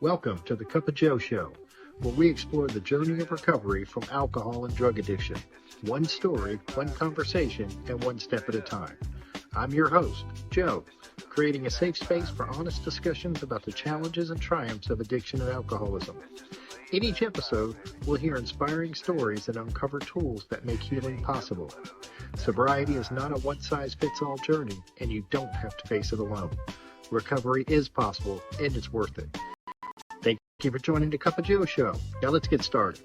Welcome to the Cup of Joe Show, where we explore the journey of recovery from alcohol and drug addiction. One story, one conversation, and one step at a time. I'm your host, Joe, creating a safe space for honest discussions about the challenges and triumphs of addiction and alcoholism. In each episode, we'll hear inspiring stories and uncover tools that make healing possible. Sobriety is not a one-size-fits-all journey, and you don't have to face it alone. Recovery is possible, and it's worth it. Thank you for joining the Cup of Joe Show. Now let's get started.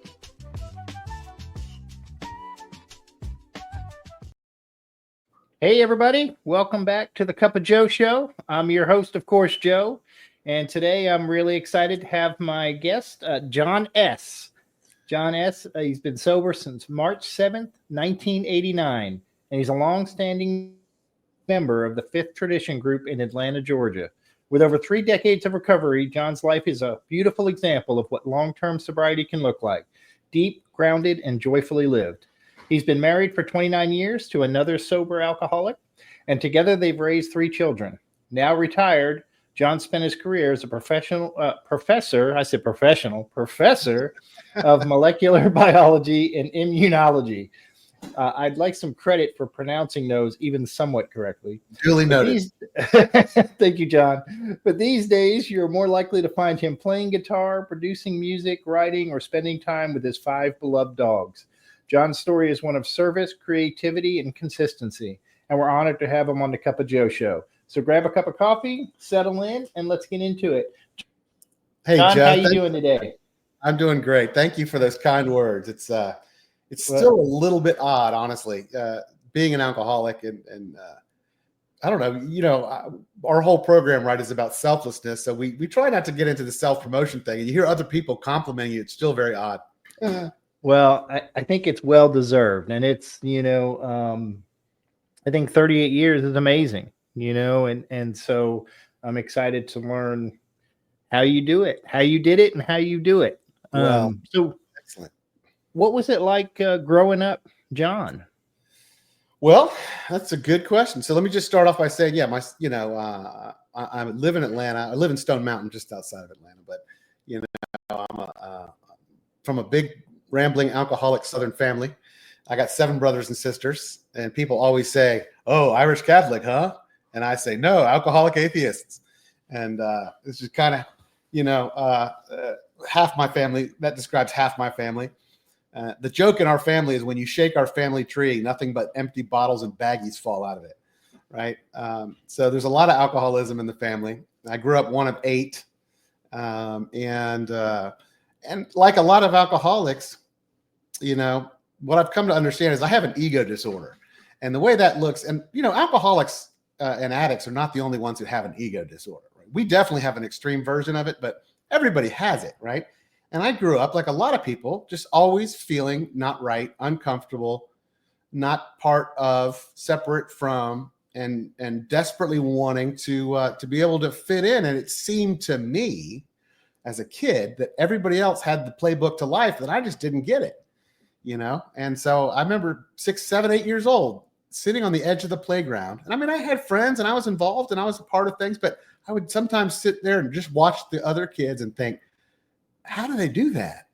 Hey everybody, welcome back to the Cup of Joe Show. I'm your host, of course, Joe. And today I'm really excited to have my guest, John S. John S., he's been sober since March 7th, 1989. And he's a long-standing member of the Fifth Tradition Group in Atlanta, Georgia. With over 3 decades of recovery, John's life is a beautiful example of what long-term sobriety can look like. Deep, grounded, and joyfully lived. He's been married for 29 years to another sober alcoholic, and together they've raised 3 children. Now retired, John spent his career as a professor of molecular biology and immunology. I'd like some credit for pronouncing those even somewhat correctly. Duly noted. Thank you, John. But these days, you're more likely to find him playing guitar, producing music, writing, or spending time with his 5 beloved dogs. John's story is one of service, creativity, and consistency, and we're honored to have him on the Cup of Joe Show. So grab a cup of coffee, settle in, and let's get into it. Hey, John, Joe, how you doing today? I'm doing great. Thank you for those kind words. It's still a little bit odd, honestly, being an alcoholic, and I don't know. Our whole program, right, is about selflessness. So we try not to get into the self-promotion thing. And you hear other people complimenting you; it's still very odd. Well, I think it's well deserved, and it's I think 38 years is amazing. And so I'm excited to learn how you do it, how you did it, and how you do it. So excellent. What was it like growing up, John? Well, that's a good question. So let me just start off by saying, I live in Atlanta. I live in Stone Mountain, just outside of Atlanta. But I'm from a big, rambling, alcoholic Southern family. I got 7 brothers and sisters, and people always say, "Oh, Irish Catholic, huh?" And I say, "No, alcoholic atheists." And this is kind of, half my family. That describes half my family. The joke in our family is when you shake our family tree, nothing but empty bottles and baggies fall out of it, right? So there's a lot of alcoholism in the family. I grew up one of 8, and like a lot of alcoholics, what I've come to understand is I have an ego disorder, and the way that looks, and alcoholics and addicts are not the only ones who have an ego disorder. Right? We definitely have an extreme version of it, but everybody has it, right? And I grew up like a lot of people, just always feeling not right, uncomfortable, not part of, separate from, and desperately wanting to be able to fit in. And it seemed to me as a kid that everybody else had the playbook to life, that I just didn't get it, And so I remember 6, 7, 8 years old, sitting on the edge of the playground. And I mean, I had friends and I was involved and I was a part of things, but I would sometimes sit there and just watch the other kids and think, how do they do that?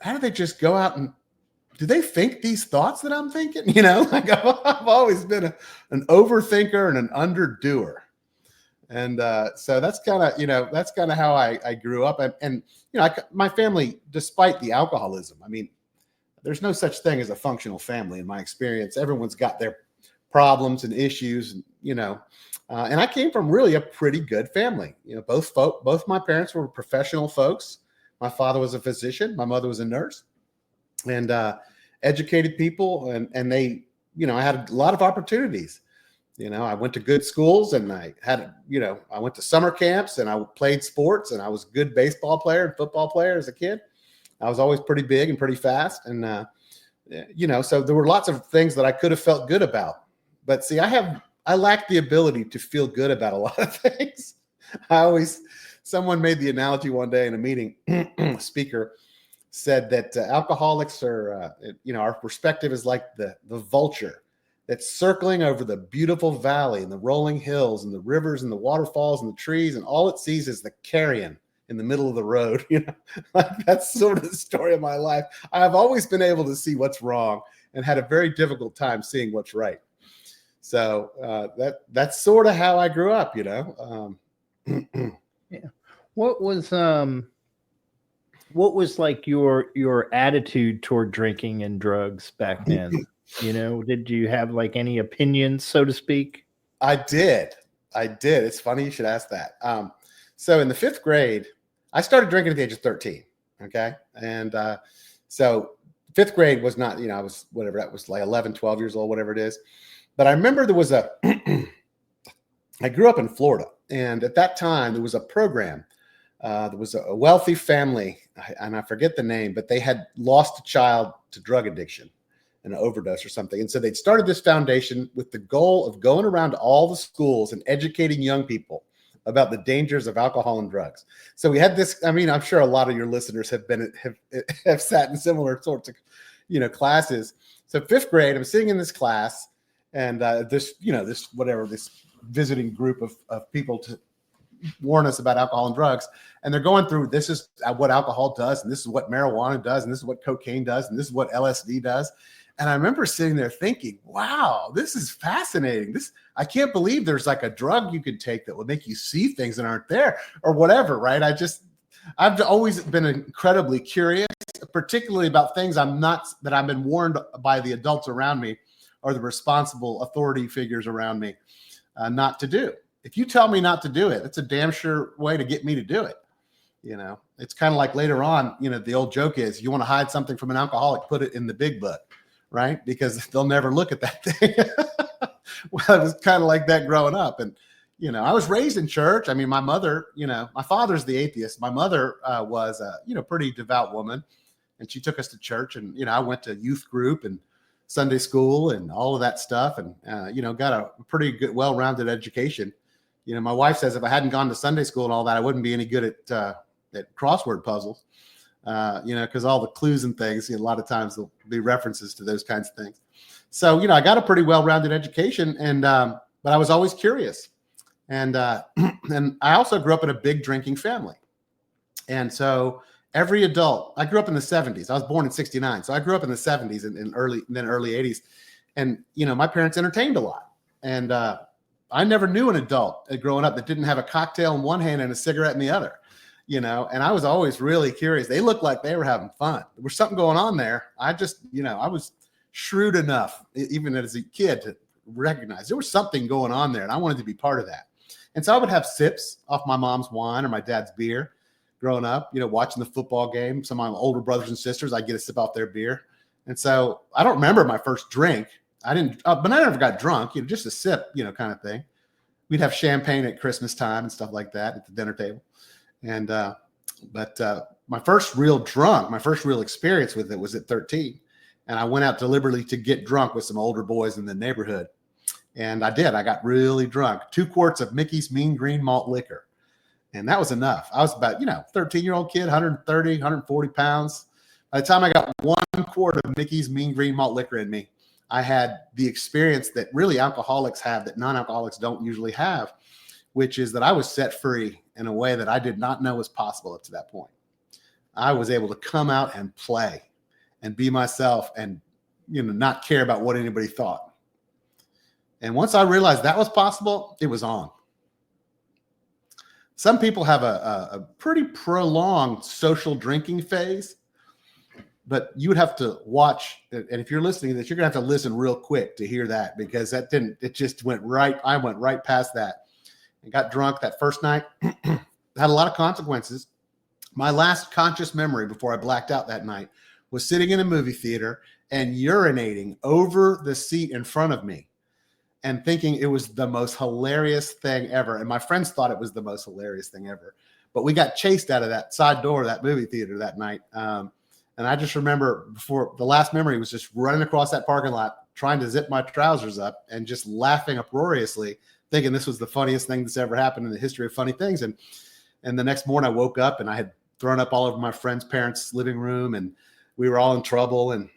How do they just go out and do they think these thoughts that I'm thinking? Like I've always been an overthinker and an underdoer. And so that's kind of how I grew up. And my family, despite the alcoholism, I mean, there's no such thing as a functional family in my experience. Everyone's got their problems and issues, and I came from really a pretty good family. Both my parents were professional folks. My father was a physician. My mother was a nurse, and educated people. And they, I had a lot of opportunities. I went to good schools, and I had, I went to summer camps, and I played sports, and I was a good baseball player and football player as a kid. I was always pretty big and pretty fast. And, so there were lots of things that I could have felt good about. But see, I lack the ability to feel good about a lot of things. Someone made the analogy one day in a meeting, a speaker said that alcoholics are, our perspective is like the vulture that's circling over the beautiful valley and the rolling hills and the rivers and the waterfalls and the trees. And all it sees is the carrion in the middle of the road. Like that's sort of the story of my life. I have always been able to see what's wrong and had a very difficult time seeing what's right. So that's sort of how I grew up, Yeah. What was like your attitude toward drinking and drugs back then? Did you have like any opinions, so to speak? I did. It's funny you should ask that. So in the 5th grade, I started drinking at the age of 13. Okay. And so 5th grade was not, I was whatever, that was like 11, 12 years old, whatever it is. But I remember there was I grew up in Florida. And at that time, there was a program. There was a wealthy family, and I forget the name, but they had lost a child to drug addiction, an overdose or something. And so they'd started this foundation with the goal of going around to all the schools and educating young people about the dangers of alcohol and drugs. So we had this, I'm sure a lot of your listeners have sat in similar sorts of, classes. So 5th grade, I'm sitting in this class and this visiting group of people to warn us about alcohol and drugs. And they're going through, this is what alcohol does, and this is what marijuana does, and this is what cocaine does, and this is what LSD does. And I remember sitting there thinking, wow, this is fascinating. I can't believe there's like a drug you could take that will make you see things that aren't there or whatever, right? I've always been incredibly curious, particularly about things that I've been warned by the adults around me or the responsible authority figures around me not to do. If you tell me not to do it, it's a damn sure way to get me to do it. It's kind of like later on, the old joke is you want to hide something from an alcoholic, put it in the big book, right? Because they'll never look at that thing. Well, it was kind of like that growing up. And, I was raised in church. My mother, my father's the atheist. My mother was a, pretty devout woman, and she took us to church. And, I went to youth group and Sunday school and all of that stuff. And, got a pretty good, well-rounded education. My wife says if I hadn't gone to Sunday school and all that, I wouldn't be any good at crossword puzzles, because all the clues and things, a lot of times there'll be references to those kinds of things. So, I got a pretty well-rounded education, and but I was always curious. And and I also grew up in a big drinking family. And so every adult, I grew up in the 70s. I was born in 69. So I grew up in the 70s and early 80s. And, my parents entertained a lot. And I never knew an adult growing up that didn't have a cocktail in one hand and a cigarette in the other, and I was always really curious. They looked like they were having fun. There was something going on there. I just, I was shrewd enough, even as a kid, to recognize there was something going on there, and I wanted to be part of that. And so I would have sips off my mom's wine or my dad's beer growing up, watching the football game. Some of my older brothers and sisters, I'd get a sip off their beer. And so I don't remember my first drink. I didn't, but I never got drunk, just a sip, kind of thing. We'd have champagne at Christmas time and stuff like that at the dinner table. And, but my first real experience with it was at 13. And I went out deliberately to get drunk with some older boys in the neighborhood. And I did. I got really drunk. 2 quarts of Mickey's Mean Green Malt liquor. And that was enough. I was about, 13-year-old kid, 130, 140 pounds. By the time I got 1 quart of Mickey's Mean Green Malt liquor in me, I had the experience that really alcoholics have that non-alcoholics don't usually have, which is that I was set free in a way that I did not know was possible up to that point. I was able to come out and play and be myself and, not care about what anybody thought. And once I realized that was possible, it was on. Some people have a pretty prolonged social drinking phase, but you would have to watch. And if you're listening to this, you're going to have to listen real quick to hear that, because it just went right. I went right past that and got drunk that first night. Had a lot of consequences. My last conscious memory before I blacked out that night was sitting in a movie theater and urinating over the seat in front of me and thinking it was the most hilarious thing ever. And my friends thought it was the most hilarious thing ever. But we got chased out of that side door of that movie theater that night. And I just remember before the last memory was just running across that parking lot, trying to zip my trousers up and just laughing uproariously, thinking this was the funniest thing that's ever happened in the history of funny things. And the next morning I woke up and I had thrown up all over my friend's parents' living room, and we were all in trouble. And,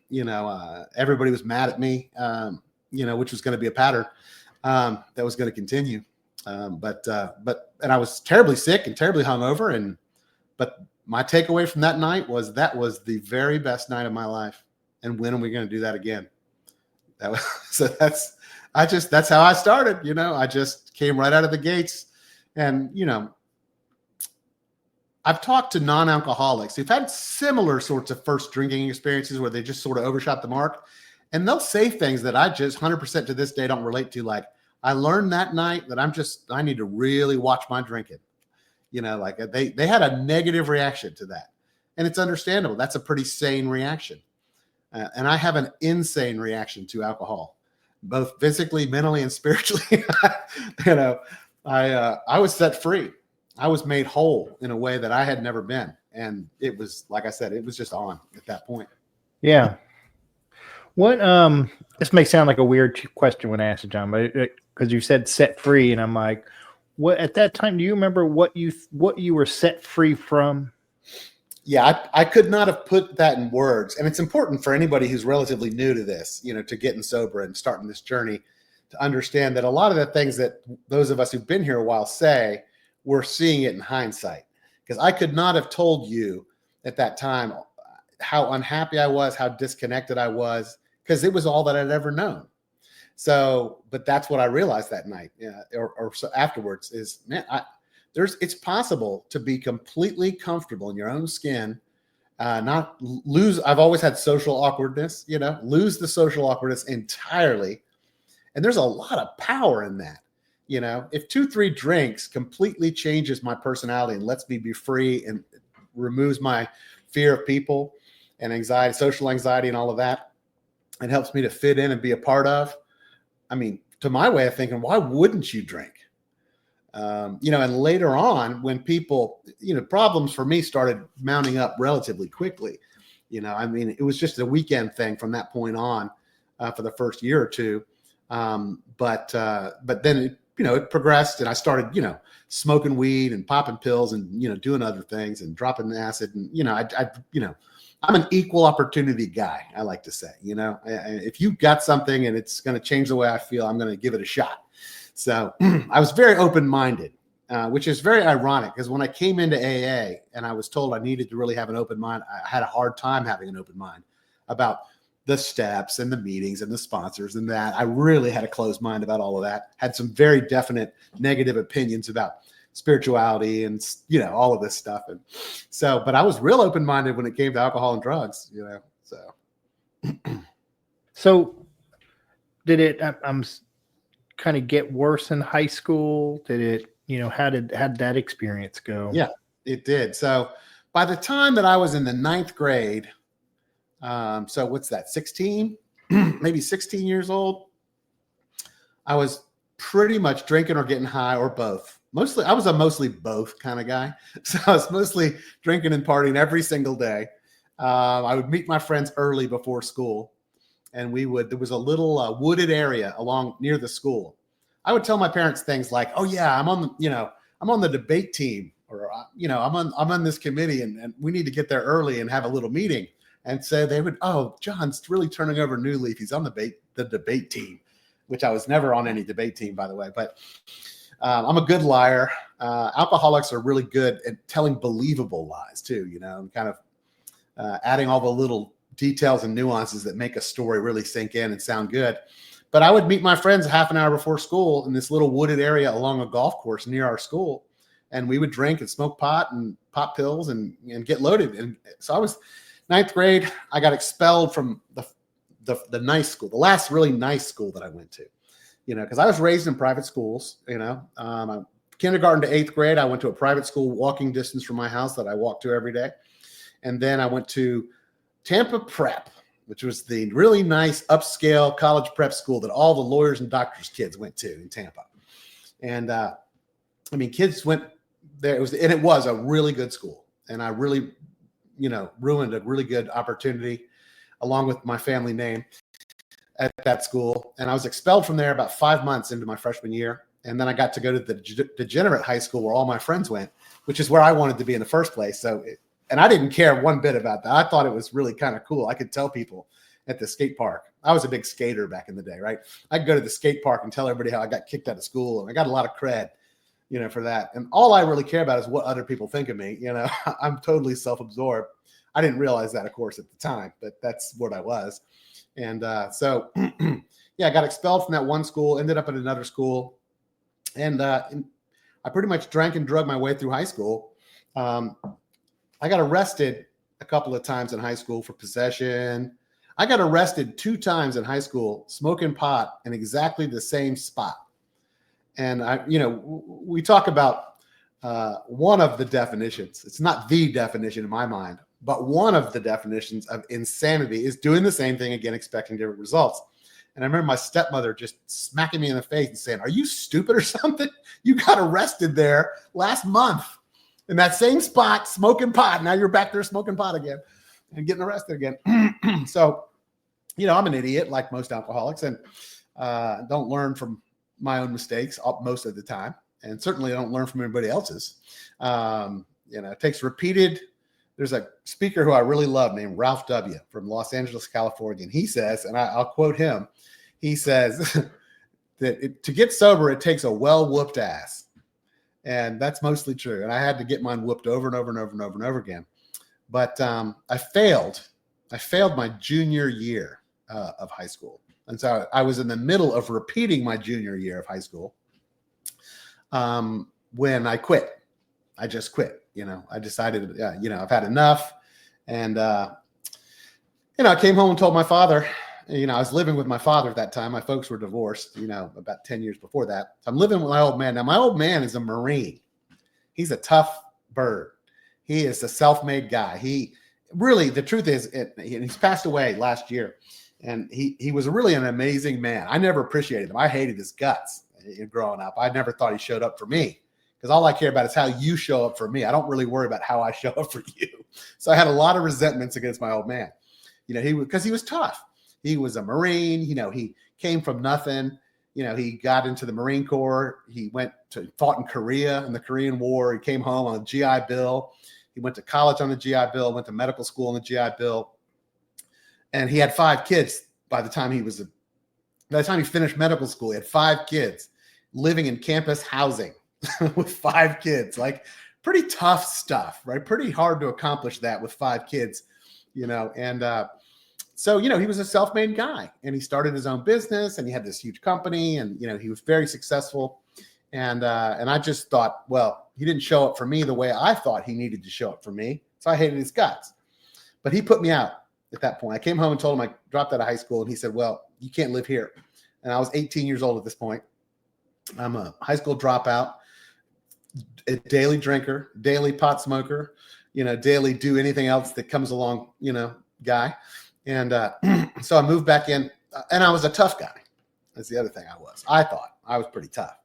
everybody was mad at me, which was going to be a pattern that was going to continue. But I was terribly sick and terribly hungover, and But my takeaway from that night was that was the very best night of my life. And when are we going to do that again? That was, so that's how I started. I just came right out of the gates. And, I've talked to non-alcoholics who've had similar sorts of first drinking experiences where they just sort of overshot the mark. And they'll say things that I just 100% to this day don't relate to. Like, I learned that night that I need to really watch my drinking. Like they had a negative reaction to that. And it's understandable. That's a pretty sane reaction. And I have an insane reaction to alcohol, both physically, mentally, and spiritually. I was set free. I was made whole in a way that I had never been. And it was, like I said, it was just on at that point. Yeah. What, this may sound like a weird question when I asked it, John, but because you said set free, and I'm like, what at that time, do you remember what you were set free from? Yeah, I could not have put that in words. And it's important for anybody who's relatively new to this, to getting sober and starting this journey, to understand that a lot of the things that those of us who've been here a while say, we're seeing it in hindsight. Because I could not have told you at that time how unhappy I was, how disconnected I was, because it was all that I'd ever known. So, but that's what I realized that night, or so afterwards is, man, it's possible to be completely comfortable in your own skin, not lose. I've always had social awkwardness, lose the social awkwardness entirely. And there's a lot of power in that. If 2-3 drinks completely changes my personality and lets me be free and removes my fear of people and anxiety, social anxiety and all of that, and helps me to fit in and be a part of, I mean, to my way of thinking, why wouldn't you drink? And later on when people, problems for me started mounting up relatively quickly. It was just a weekend thing from that point on for the first year or two. But then it progressed, and I started, smoking weed and popping pills and, doing other things and dropping acid. And, I'm an equal opportunity guy. I like to say, if you got something and it's going to change the way I feel, I'm going to give it a shot. So I was very open-minded, which is very ironic because when I came into AA and I was told I needed to really have an open mind, I had a hard time having an open mind about the steps and the meetings and the sponsors and that. I really had a closed mind about all of that, had some very definite negative opinions about spirituality and, all of this stuff. And so, but I was real open-minded when it came to alcohol and drugs, so. So did it, I'm kind of get worse in high school? Did it, how did that experience go? Yeah, it did. So by the time that I was in the 9th grade, so what's that, 16, maybe 16 years old, I was pretty much drinking or getting high or both. I was a mostly both kind of guy. So I was mostly drinking and partying every single day. I would meet my friends early before school, and there was a little wooded area near the school. I would tell my parents things like, oh yeah, I'm on the debate team, or, I'm on this committee and we need to get there early and have a little meeting. And so they would, oh, John's really turning over a new leaf. He's on the debate team, which I was never on any debate team, by the way. But I'm a good liar. Alcoholics are really good at telling believable lies too, and kind of adding all the little details and nuances that make a story really sink in and sound good. But I would meet my friends half an hour before school in this little wooded area along a golf course near our school. And we would drink and smoke pot and pop pills and get loaded. And so I was 9th grade, I got expelled from the nice school, the last really nice school that I went to, because I was raised in private schools, kindergarten to 8th grade, I went to a private school walking distance from my house that I walked to every day. And then I went to Tampa Prep, which was the really nice upscale college prep school that all the lawyers and doctors' kids went to in Tampa. And kids went there. It was a really good school. And I really, ruined a really good opportunity along with my family name at that school. And I was expelled from there about 5 months into my freshman year. And then I got to go to the degenerate high school where all my friends went, which is where I wanted to be in the first place. And I didn't care one bit about that. I thought it was really kind of cool. I could tell people at the skate park. I was a big skater back in the day, right? I could go to the skate park and tell everybody how I got kicked out of school. And I got a lot of cred, for that. And all I really care about is what other people think of me. I'm totally self-absorbed. I didn't realize that, of course, at the time, but that's what I was. And so, yeah, I got expelled from that one school, ended up at another school. And I pretty much drank and drug my way through high school. I got arrested a couple of times in high school for possession. I got arrested 2 times in high school smoking pot in exactly the same spot. And we talk about one of the definitions. It's not the definition in my mind, but one of the definitions of insanity is doing the same thing again, expecting different results. And I remember my stepmother just smacking me in the face and saying, "Are you stupid or something? You got arrested there last month in that same spot, smoking pot. Now you're back there smoking pot again and getting arrested again." So, I'm an idiot like most alcoholics, and don't learn from my own mistakes most of the time. And certainly I don't learn from anybody else's. It takes repeated. There's a speaker who I really love named Ralph W. from Los Angeles, California. And he says, and I'll quote him, he says that to get sober, it takes a well-whooped ass. And that's mostly true. And I had to get mine whooped over and over and over and over and over again. But I failed my junior year of high school. And so I was in the middle of repeating my junior year of high school when I quit. I just quit. I decided, I've had enough. And, I came home and told my father, I was living with my father at that time. My folks were divorced, about 10 years before that. So I'm living with my old man. Now, my old man is a Marine. He's a tough bird. He is a self-made guy. He really, the truth is, he's passed away last year. And he was really an amazing man. I never appreciated him. I hated his guts growing up. I never thought he showed up for me. Because all I care about is how you show up for me. I don't really worry about how I show up for you. So I had a lot of resentments against my old man. Because he was tough. He was a Marine. He came from nothing. He got into the Marine Corps. He fought in Korea in the Korean War. He came home on a GI Bill. He went to college on the GI Bill, went to medical school on the GI Bill. And he had 5 kids by the time he finished medical school. He had 5 kids living in campus housing. With 5 kids, like pretty tough stuff, right? Pretty hard to accomplish that with 5 kids, and so, he was a self-made guy, and he started his own business, and he had this huge company, and, he was very successful. And I just thought, well, he didn't show up for me the way I thought he needed to show up for me. So I hated his guts, but he put me out at that point. I came home and told him I dropped out of high school, and he said, "Well, you can't live here." And I was 18 years old at this point. I'm a high school dropout, a daily drinker, daily pot smoker, daily do anything else that comes along, guy. And so I moved back in, and I was a tough guy. That's the other thing I thought I was pretty tough.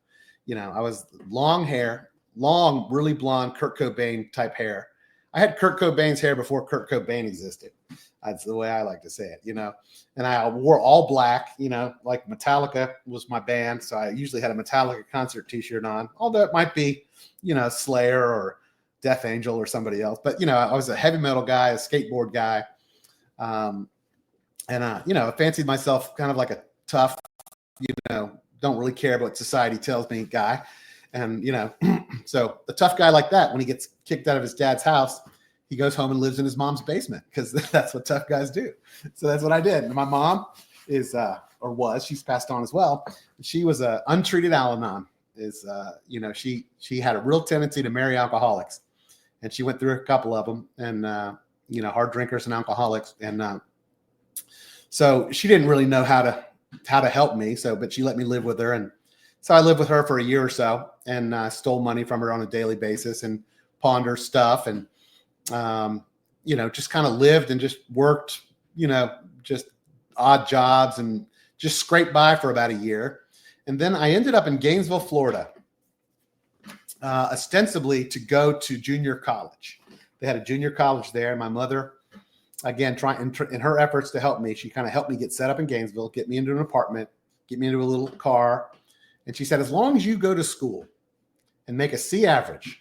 I was long hair, long, really blonde Kurt Cobain type hair. I had Kurt Cobain's hair before Kurt Cobain existed. That's the way I like to say it, and I wore all black, like Metallica was my band. So I usually had a Metallica concert t-shirt on, although it might be, Slayer or Death Angel or somebody else. But, I was a heavy metal guy, a skateboard guy. And I fancied myself kind of like a tough, don't really care what society tells me guy. And, so the tough guy like that, when he gets kicked out of his dad's house, he goes home and lives in his mom's basement because that's what tough guys do. So that's what I did. And my mom is, she's passed on as well. She was a untreated Al-Anon. She had a real tendency to marry alcoholics, and she went through a couple of them, and, hard drinkers and alcoholics. And so she didn't really know how to help me. But she let me live with her. And so I lived with her for a year or so, and stole money from her on a daily basis and pawned her stuff. And, just kind of lived and just worked, just odd jobs and just scraped by for about a year. And then I ended up in Gainesville, Florida, ostensibly to go to junior college. They had a junior college there. My mother, again, in her efforts to help me, she kind of helped me get set up in Gainesville, get me into an apartment, get me into a little car. And she said, "As long as you go to school and make a C average,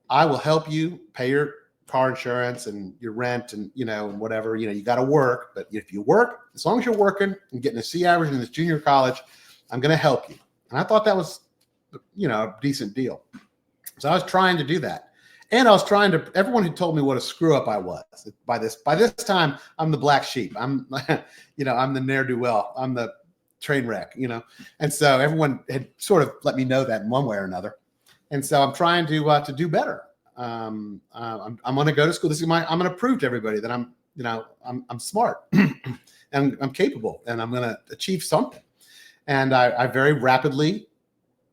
I will help you pay your car insurance and your rent and, and whatever, you got to work. But if you work, as long as you're working and getting a C average in this junior college, I'm going to help you." And I thought that was a decent deal. So I was trying to do that. And I was trying to, everyone had told me what a screw up I was. By this time, I'm the black sheep. I'm, I'm the ne'er-do-well. I'm the train wreck, And so everyone had sort of let me know that in one way or another. And so I'm trying to do better. I'm going to go to school. I'm going to prove to everybody that I'm smart and I'm capable and I'm going to achieve something. And I very rapidly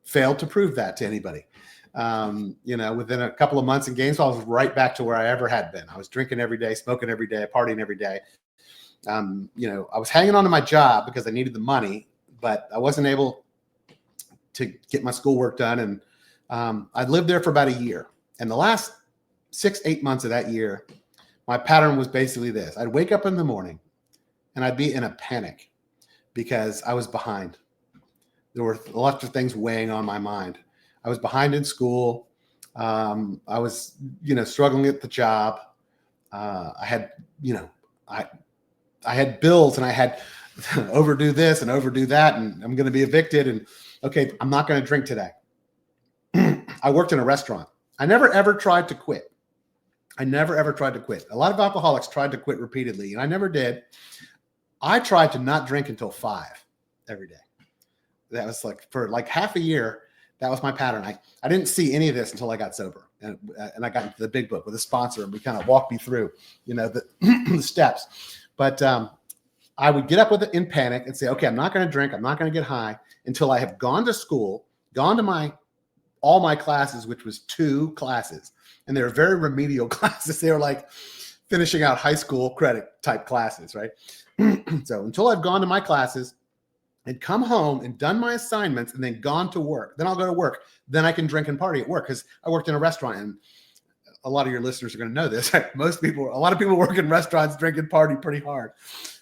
failed to prove that to anybody. Within a couple of months in Gainesville, I was right back to where I ever had been. I was drinking every day, smoking every day, partying every day. I was hanging on to my job because I needed the money, but I wasn't able to get my schoolwork done. And I lived there for about a year. And the last 6-8 months of that year, my pattern was basically this. I'd wake up in the morning and I'd be in a panic because I was behind. There were lots of things weighing on my mind. I was behind in school. I was, struggling at the job. I had, I had bills and I had overdo this and overdo that. And I'm going to be evicted. And okay, I'm not going to drink today. I worked in a restaurant. I never, ever tried to quit. A lot of alcoholics tried to quit repeatedly, and I never did. I tried to not drink until 5 every day. That was for half a year. That was my pattern. I didn't see any of this until I got sober, and I got into the big book with a sponsor, and we kind of walked me through, the, the steps. But I would get up with it in panic and say, okay, I'm not going to drink. I'm not going to get high until I have gone to school, gone to all my classes, which was 2 classes. And they were very remedial classes. They were like finishing out high school credit type classes, right? So until I've gone to my classes and come home and done my assignments and then gone to work, then I'll go to work. Then I can drink and party at work because I worked in a restaurant. And a lot of your listeners are going to know this. A lot of people work in restaurants, drink and party pretty hard.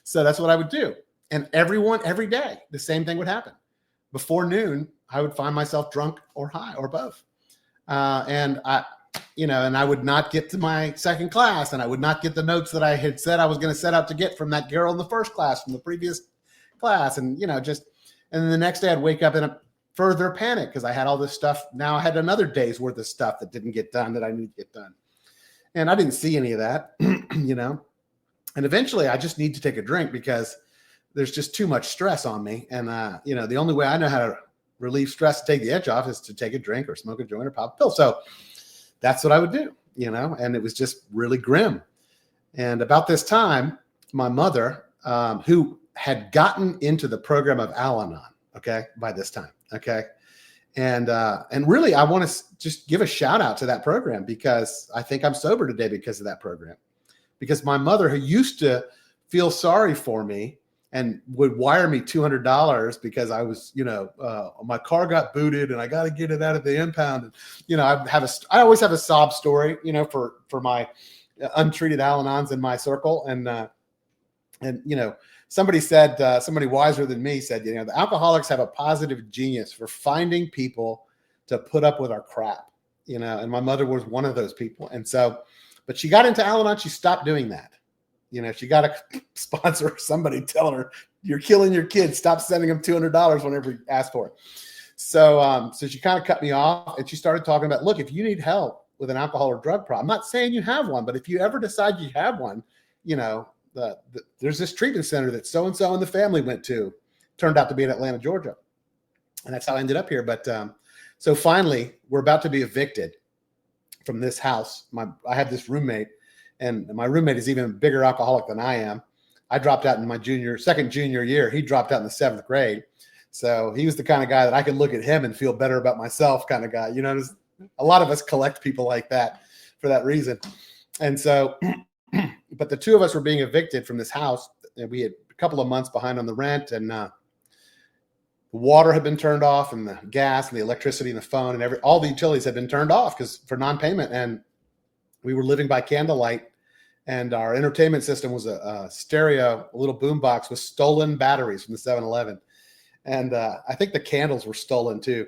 So that's what I would do. And every day, the same thing would happen. Before noon, I would find myself drunk or high or both. And I would not get to my second class, and I would not get the notes that I had said I was going to set out to get from that girl in the first class from the previous class. And, and then the next day I'd wake up in a further panic because I had all this stuff. Now I had another day's worth of stuff that didn't get done that I needed to get done. And I didn't see any of that, and eventually I just need to take a drink because there's just too much stress on me. And, the only way I know how to relieve stress, to take the edge off, is to take a drink or smoke a joint or pop a pill. So that's what I would do, and it was just really grim. And about this time, my mother, who had gotten into the program of Al-Anon, by this time, and really, I want to just give a shout out to that program because I think I'm sober today because of that program. Because my mother, who used to feel sorry for me and would wire me $200 because I was, my car got booted and I got to get it out of the impound. And, I always have a sob story, for my untreated Al-Anons in my circle. And somebody said, somebody wiser than me said, the alcoholics have a positive genius for finding people to put up with our crap, and my mother was one of those people. And so, but she got into Al-Anon. She stopped doing that. She got a sponsor or somebody telling her, you're killing your kids. Stop sending them $200 whenever you ask for it. So she kind of cut me off, and she started talking about, look, if you need help with an alcohol or drug problem, I'm not saying you have one, but if you ever decide you have one, there's this treatment center that so-and-so in the family went to, turned out to be in Atlanta, Georgia. And that's how I ended up here. But so finally, we're about to be evicted from this house. I have this roommate, and my roommate is even a bigger alcoholic than I am. I dropped out in my second junior year. He dropped out in the 7th grade. So he was the kind of guy that I could look at him and feel better about myself kind of guy. A lot of us collect people like that for that reason. And so, but the 2 of us were being evicted from this house, and we had a couple of months behind on the rent, and the water had been turned off, and the gas and the electricity and the phone and all the utilities had been turned off for non-payment. And we were living by candlelight, and our entertainment system was a stereo, a little boombox with stolen batteries from the 7-Eleven. And I think the candles were stolen too.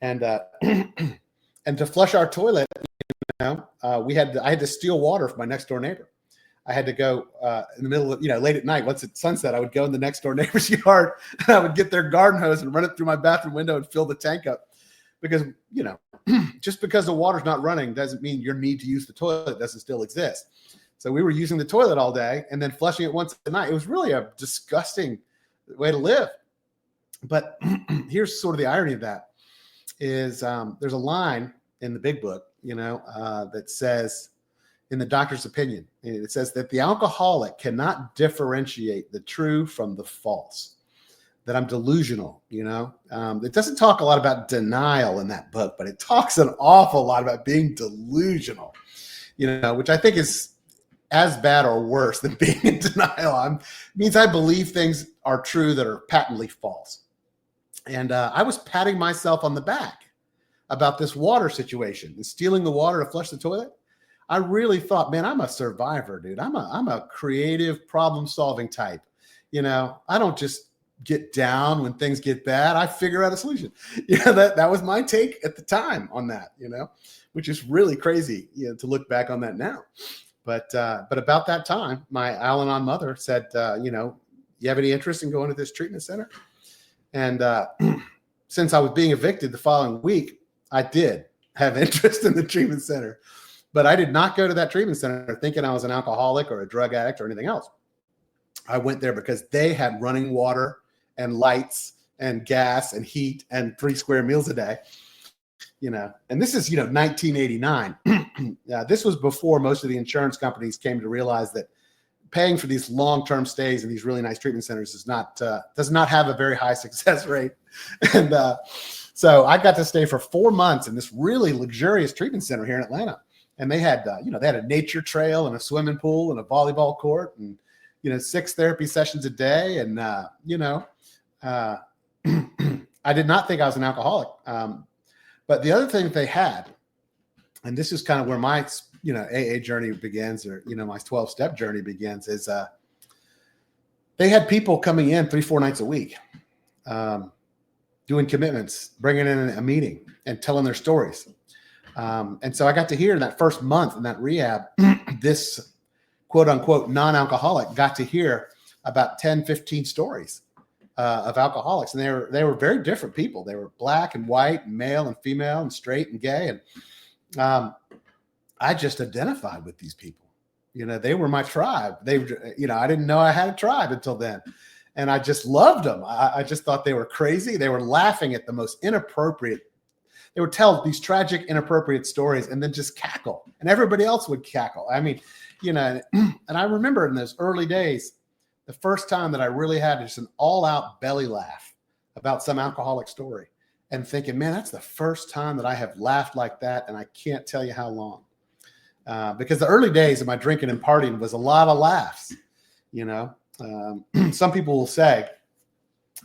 And and to flush our toilet, I had to steal water from my next door neighbor. I had to go in the middle of, late at night, once it's sunset, I would go in the next door neighbor's yard, and I would get their garden hose and run it through my bathroom window and fill the tank up. because, just because the water's not running doesn't mean your need to use the toilet doesn't still exist. So we were using the toilet all day and then flushing it once a night. It was really a disgusting way to live. But here's sort of the irony of that is there's a line in the big book, that says, in the doctor's opinion, it says that the alcoholic cannot differentiate the true from the false, that I'm delusional. It doesn't talk a lot about denial in that book, but it talks an awful lot about being delusional, which I think is as bad or worse than being in denial. It means I believe things are true that are patently false. And I was patting myself on the back about this water situation and stealing the water to flush the toilet. I really thought, man, I'm a survivor, dude. I'm a creative problem-solving type. I don't just get down when things get bad. I figure out a solution. That was my take at the time on that, which is really crazy, to look back on that now. But about that time, my Al-Anon mother said, you have any interest in going to this treatment center? And since I was being evicted the following week, I did have interest in the treatment center. But I did not go to that treatment center thinking I was an alcoholic or a drug addict or anything else. I went there because they had running water and lights and gas and heat and 3 square meals a day. And this is, 1989. This was before most of the insurance companies came to realize that paying for these long-term stays in these really nice treatment centers does not have a very high success rate. And so I got to stay for 4 months in this really luxurious treatment center here in Atlanta. And they had, they had a nature trail and a swimming pool and a volleyball court and, 6 therapy sessions a day. And, I did not think I was an alcoholic. But the other thing that they had, and this is kind of where my, AA journey begins, or, my 12-step journey begins, is they had people coming in 3-4 nights a week, doing commitments, bringing in a meeting and telling their stories. And so I got to hear in that first month in that rehab, this quote unquote non-alcoholic got to hear about 10, 15 stories of alcoholics. And they were very different people. They were black and white and male and female and straight and gay. And I just identified with these people. They were my tribe. I didn't know I had a tribe until then. And I just loved them. I just thought they were crazy. They were laughing at the most inappropriate. They would tell these tragic, inappropriate stories and then just cackle. And everybody else would cackle. I mean, and I remember in those early days, the first time that I really had just an all-out belly laugh about some alcoholic story and thinking, man, that's the first time that I have laughed like that. And I can't tell you how long. Because the early days of my drinking and partying was a lot of laughs. Some people will say,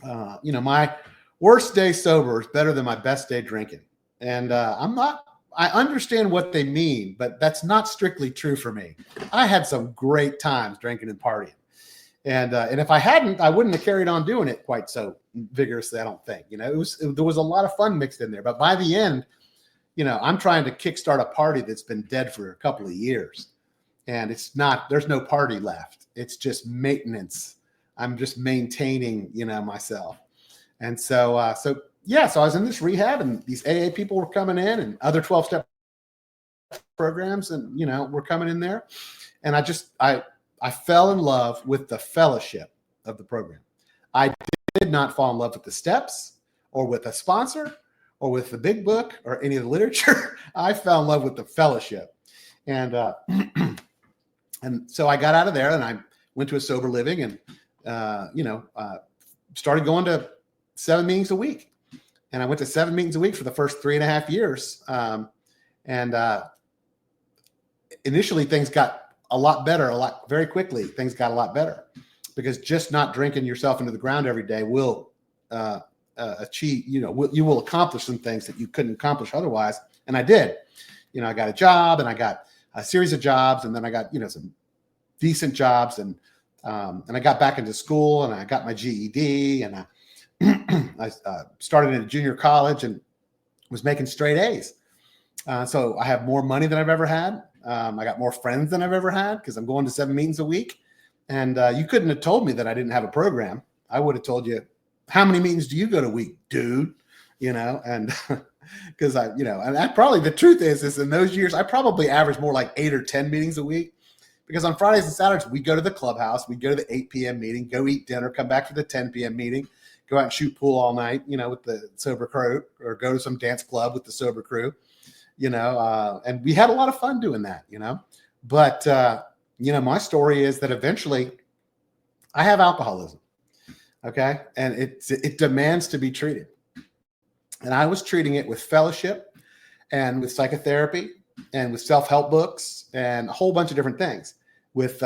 my worst day sober is better than my best day drinking. And I understand what they mean, but that's not strictly true for me. I had some great times drinking and partying. And if I hadn't, I wouldn't have carried on doing it quite so vigorously, I don't think. There was a lot of fun mixed in there. But by the end, I'm trying to kickstart a party that's been dead for a couple of years. And there's no party left. It's just maintenance. I'm just maintaining, myself. And so I was in this rehab and these AA people were coming in and other 12-step programs and, were coming in there. And I fell in love with the fellowship of the program. I did not fall in love with the steps or with a sponsor or with the big book or any of the literature. I fell in love with the fellowship. And and so I got out of there and I went to a sober living and, started going to 7 meetings a week. And I went to 7 meetings a week for the first 3.5 years. Initially things got a lot better, very quickly. Things got a lot better because just not drinking yourself into the ground every day will achieve, you will accomplish some things that you couldn't accomplish otherwise. And I did. I got a job and I got a series of jobs and then I got, some decent jobs and I got back into school and I got my GED and I started in a junior college and was making straight A's. So I have more money than I've ever had. I got more friends than I've ever had because I'm going to 7 meetings a week. And you couldn't have told me that I didn't have a program. I would have told you, how many meetings do you go to a week, dude? And because and that probably the truth is in those years, I probably averaged more like 8 or 10 meetings a week. Because on Fridays and Saturdays, we go to the clubhouse, we go to the 8 p.m. meeting, go eat dinner, come back for the 10 p.m. meeting, go out and shoot pool all night, with the sober crew, or go to some dance club with the sober crew, and we had a lot of fun doing that, But, my story is that eventually I have alcoholism, okay? And it demands to be treated. And I was treating it with fellowship and with psychotherapy and with self-help books and a whole bunch of different things, with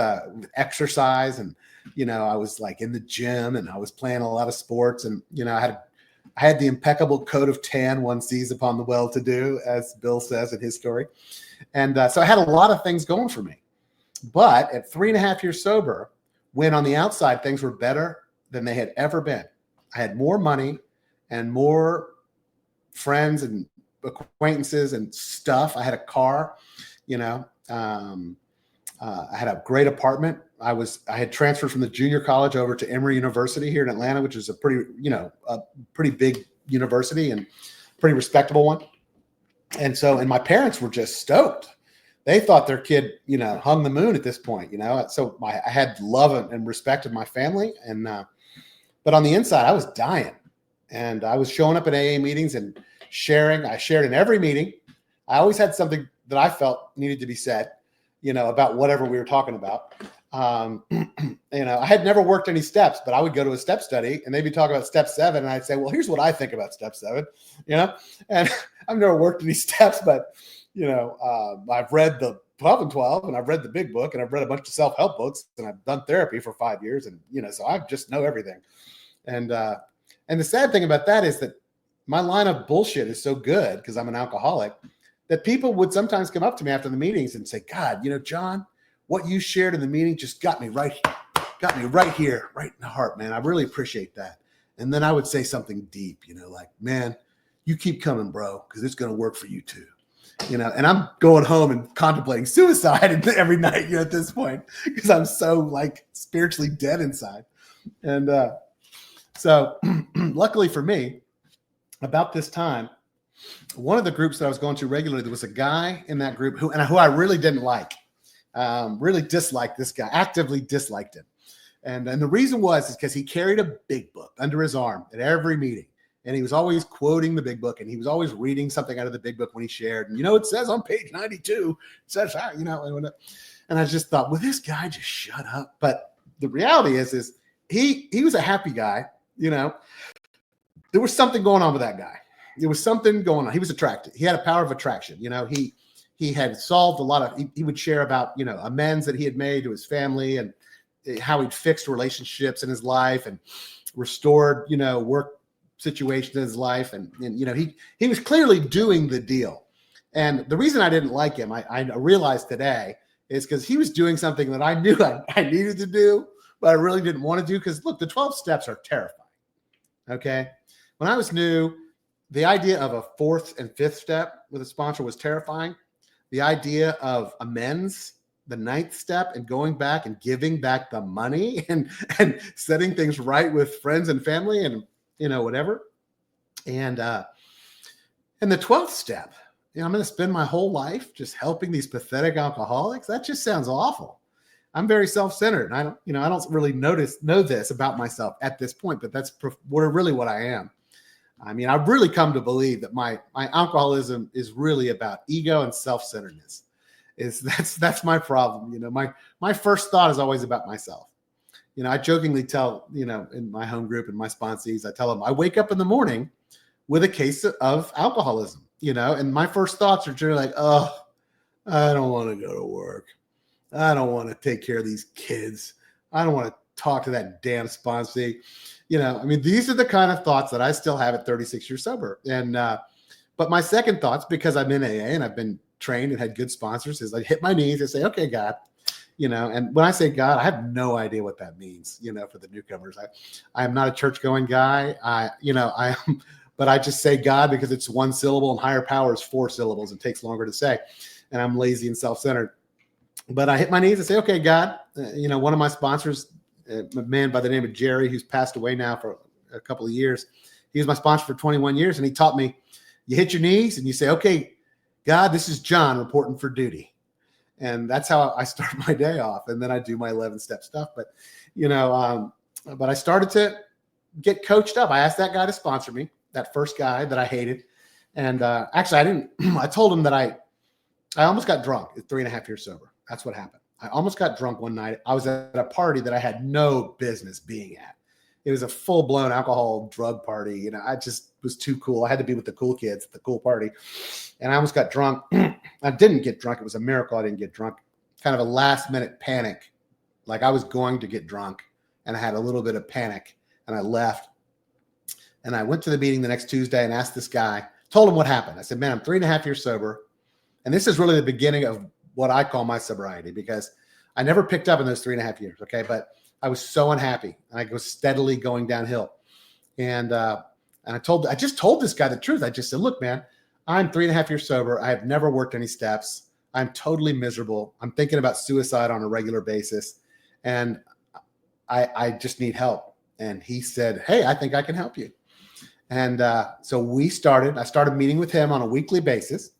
exercise. And, I was like in the gym and I was playing a lot of sports, and, I had the impeccable coat of tan one sees upon the well-to-do, as Bill says in his story. And so I had a lot of things going for me. But at 3.5 years sober, when on the outside things were better than they had ever been, I had more money and more friends and acquaintances and stuff. I had a car, I had a great apartment. I had transferred from the junior college over to Emory University here in Atlanta, which is a pretty big university and pretty respectable one. And my parents were just stoked. They thought their kid, hung the moon at this point, So I had love and respect of my family, but on the inside, I was dying, and I was showing up at AA meetings and sharing. I shared in every meeting. I always had something that I felt needed to be said, about whatever we were talking about. I had never worked any steps, but I would go to a step study and they'd be talking about step 7. And I'd say, well, here's what I think about step 7, and I've never worked any steps, but, I've read the 12 and 12, and I've read the big book, and I've read a bunch of self-help books, and I've done therapy for 5 years. And, so I just know everything. And the sad thing about that is that my line of bullshit is so good, because I'm an alcoholic, that people would sometimes come up to me after the meetings and say, God, John, what you shared in the meeting just got me right here, right in the heart, man. I really appreciate that. And then I would say something deep, like, man, you keep coming, bro, because it's going to work for you too. And I'm going home and contemplating suicide every night, at this point, because I'm so like spiritually dead inside. And so luckily for me, about this time, one of the groups that I was going to regularly, there was a guy in that group who I really didn't like, really disliked this guy, actively disliked him. And the reason is because he carried a big book under his arm at every meeting. And he was always quoting the big book, and he was always reading something out of the big book when he shared. And, it says on page 92, it says, and I just thought, will this guy just shut up? But the reality is he was a happy guy. There was something going on with that guy. There was something going on. He was attracted. He had a power of attraction. He had solved a lot of, he would share about, amends that he had made to his family, and how he'd fixed relationships in his life and restored, work situations in his life. And he was clearly doing the deal. And the reason I didn't like him, I realized today, is because he was doing something that I knew I needed to do, but I really didn't want to do. Because look, the 12 steps are terrifying. Okay. When I was new, the idea of a 4th and 5th step with a sponsor was terrifying. The idea of amends, the 9th step, and going back and giving back the money and setting things right with friends and family and, whatever. And the 12th step, I'm going to spend my whole life just helping these pathetic alcoholics. That just sounds awful. I'm very self-centered. I don't really know this about myself at this point, but that's really what I am. I mean, I've really come to believe that my alcoholism is really about ego and self-centeredness. That's my problem. My first thought is always about myself. I jokingly tell, in my home group and my sponsees, I tell them I wake up in the morning with a case of alcoholism, and my first thoughts are generally like, oh, I don't want to go to work. I don't want to take care of these kids. I don't want to talk to that damn sponsee. These are the kind of thoughts that I still have at 36 years sober. And, but my second thoughts, because I'm in AA and I've been trained and had good sponsors, is I hit my knees and say, okay, God, and when I say God, I have no idea what that means, for the newcomers. I am not a church going guy. But I just say God because it's one syllable, and higher power is 4 syllables. It takes longer to say. And I'm lazy and self-centered. But I hit my knees and say, okay, God, one of my sponsors, a man by the name of Jerry, who's passed away now for a couple of years. He was my sponsor for 21 years. And he taught me, You hit your knees and you say, okay, God, this is John reporting for duty. And that's how I start my day off. And then I do my 11-step stuff. But, but I started to get coached up. I asked that guy to sponsor me, that first guy that I hated. And actually, I didn't. I told him that I almost got drunk at 3.5 years sober. That's what happened. I almost got drunk one night. I was at a party that I had no business being at. It was a full-blown alcohol drug party. I just was too cool. I had to be with the cool kids at the cool party. And I almost got drunk. I didn't get drunk. It was a miracle I didn't get drunk. Kind of a last-minute panic. Like I was going to get drunk, and I had a little bit of panic, and I left. And I went to the meeting the next Tuesday and asked this guy, told him what happened. I said, man, I'm 3.5 years sober. And this is really the beginning of what I call my sobriety, because I never picked up in those 3.5 years. Okay. But I was so unhappy. I was steadily going downhill. And I just told this guy the truth. I just said, look, man, I'm 3.5 years sober. I have never worked any steps. I'm totally miserable. I'm thinking about suicide on a regular basis. And I just need help. And he said, hey, I think I can help you. And so I started meeting with him on a weekly basis.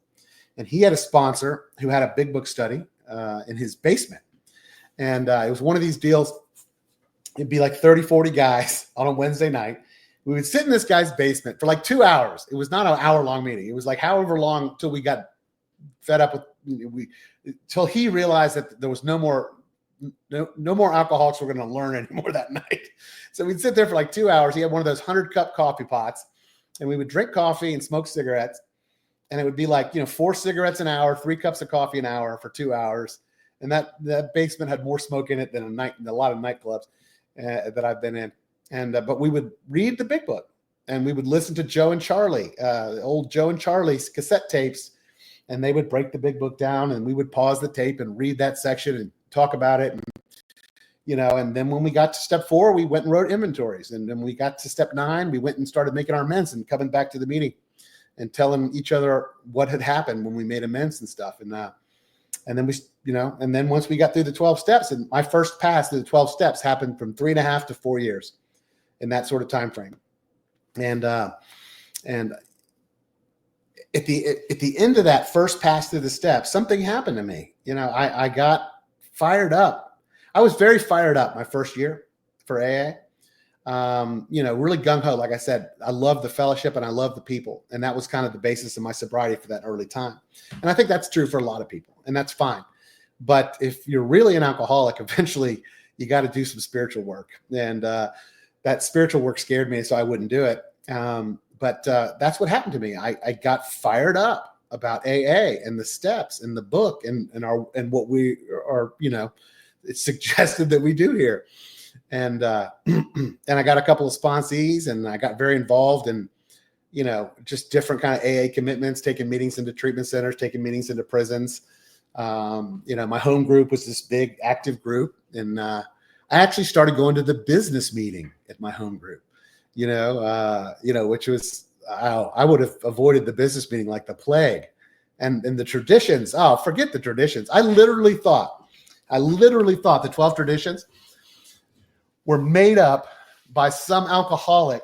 And he had a sponsor who had a big book study in his basement. And it was one of these deals. It'd be like 30, 40 guys on a Wednesday night. We would sit in this guy's basement for like 2 hours. It was not an hour-long meeting. It was like however long till we got fed up with till he realized that there was no more alcoholics were going to learn anymore that night. So we'd sit there for like 2 hours. He had one of those 100-cup coffee pots, and we would drink coffee and smoke cigarettes. And it would be like, 4 cigarettes an hour, 3 cups of coffee an hour for 2 hours. And that basement had more smoke in it than a lot of nightclubs that I've been in. And but we would read the big book, and we would listen to Joe and Charlie, old Joe and Charlie's cassette tapes, and they would break the big book down, and we would pause the tape and read that section and talk about it. And then when we got to step 4, we went and wrote inventories. And then we got to step 9, we went and started making our amends and coming back to the meeting and telling each other what had happened when we made amends and stuff. And then once we got through the 12 steps, and my first pass through the 12 steps happened from 3.5 to 4 years in that sort of time frame. And at the end of that first pass through the steps, something happened to me. I got fired up. I was very fired up my first year for AA. Really gung-ho. Like I said, I love the fellowship and I love the people. And that was kind of the basis of my sobriety for that early time. And I think that's true for a lot of people, and that's fine. But if you're really an alcoholic, eventually you got to do some spiritual work. And that spiritual work scared me, so I wouldn't do it. But that's what happened to me. I got fired up about AA and the steps and the book and what we are, it's suggested that we do here. And and I got a couple of sponsees, and I got very involved in, just different kind of AA commitments, taking meetings into treatment centers, taking meetings into prisons. My home group was this big active group. And I actually started going to the business meeting at my home group, which was, I would have avoided the business meeting like the plague. And the traditions, forget the traditions. I literally thought the 12 traditions were made up by some alcoholic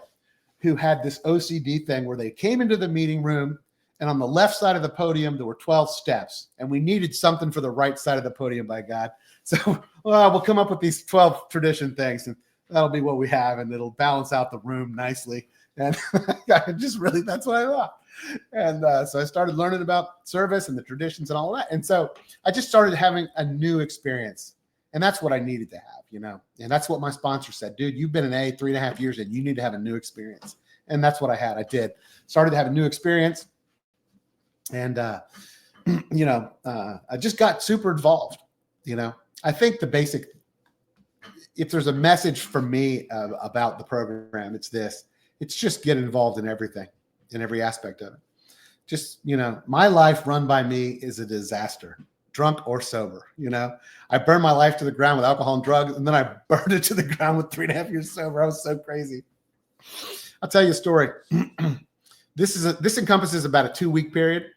who had this OCD thing where they came into the meeting room, and on the left side of the podium, there were 12 steps, and we needed something for the right side of the podium, by God. So we'll come up with these 12 tradition things, and that'll be what we have, and it'll balance out the room nicely. And that's what I thought. And so I started learning about service and the traditions and all of that. And so I just started having a new experience. And that's what I needed to have, and that's what my sponsor said, dude, you've been in AA 3.5 years and you need to have a new experience. And that's what I had. I did. Started to have a new experience. And, I just got super involved. I think if there's a message for me about the program, it's this. It's just get involved in everything, in every aspect of it. Just, my life run by me is a disaster. Drunk or sober, I burned my life to the ground with alcohol and drugs, and then I burned it to the ground with 3.5 years sober. I was so crazy. I'll tell you a story. This encompasses about a 2-week period,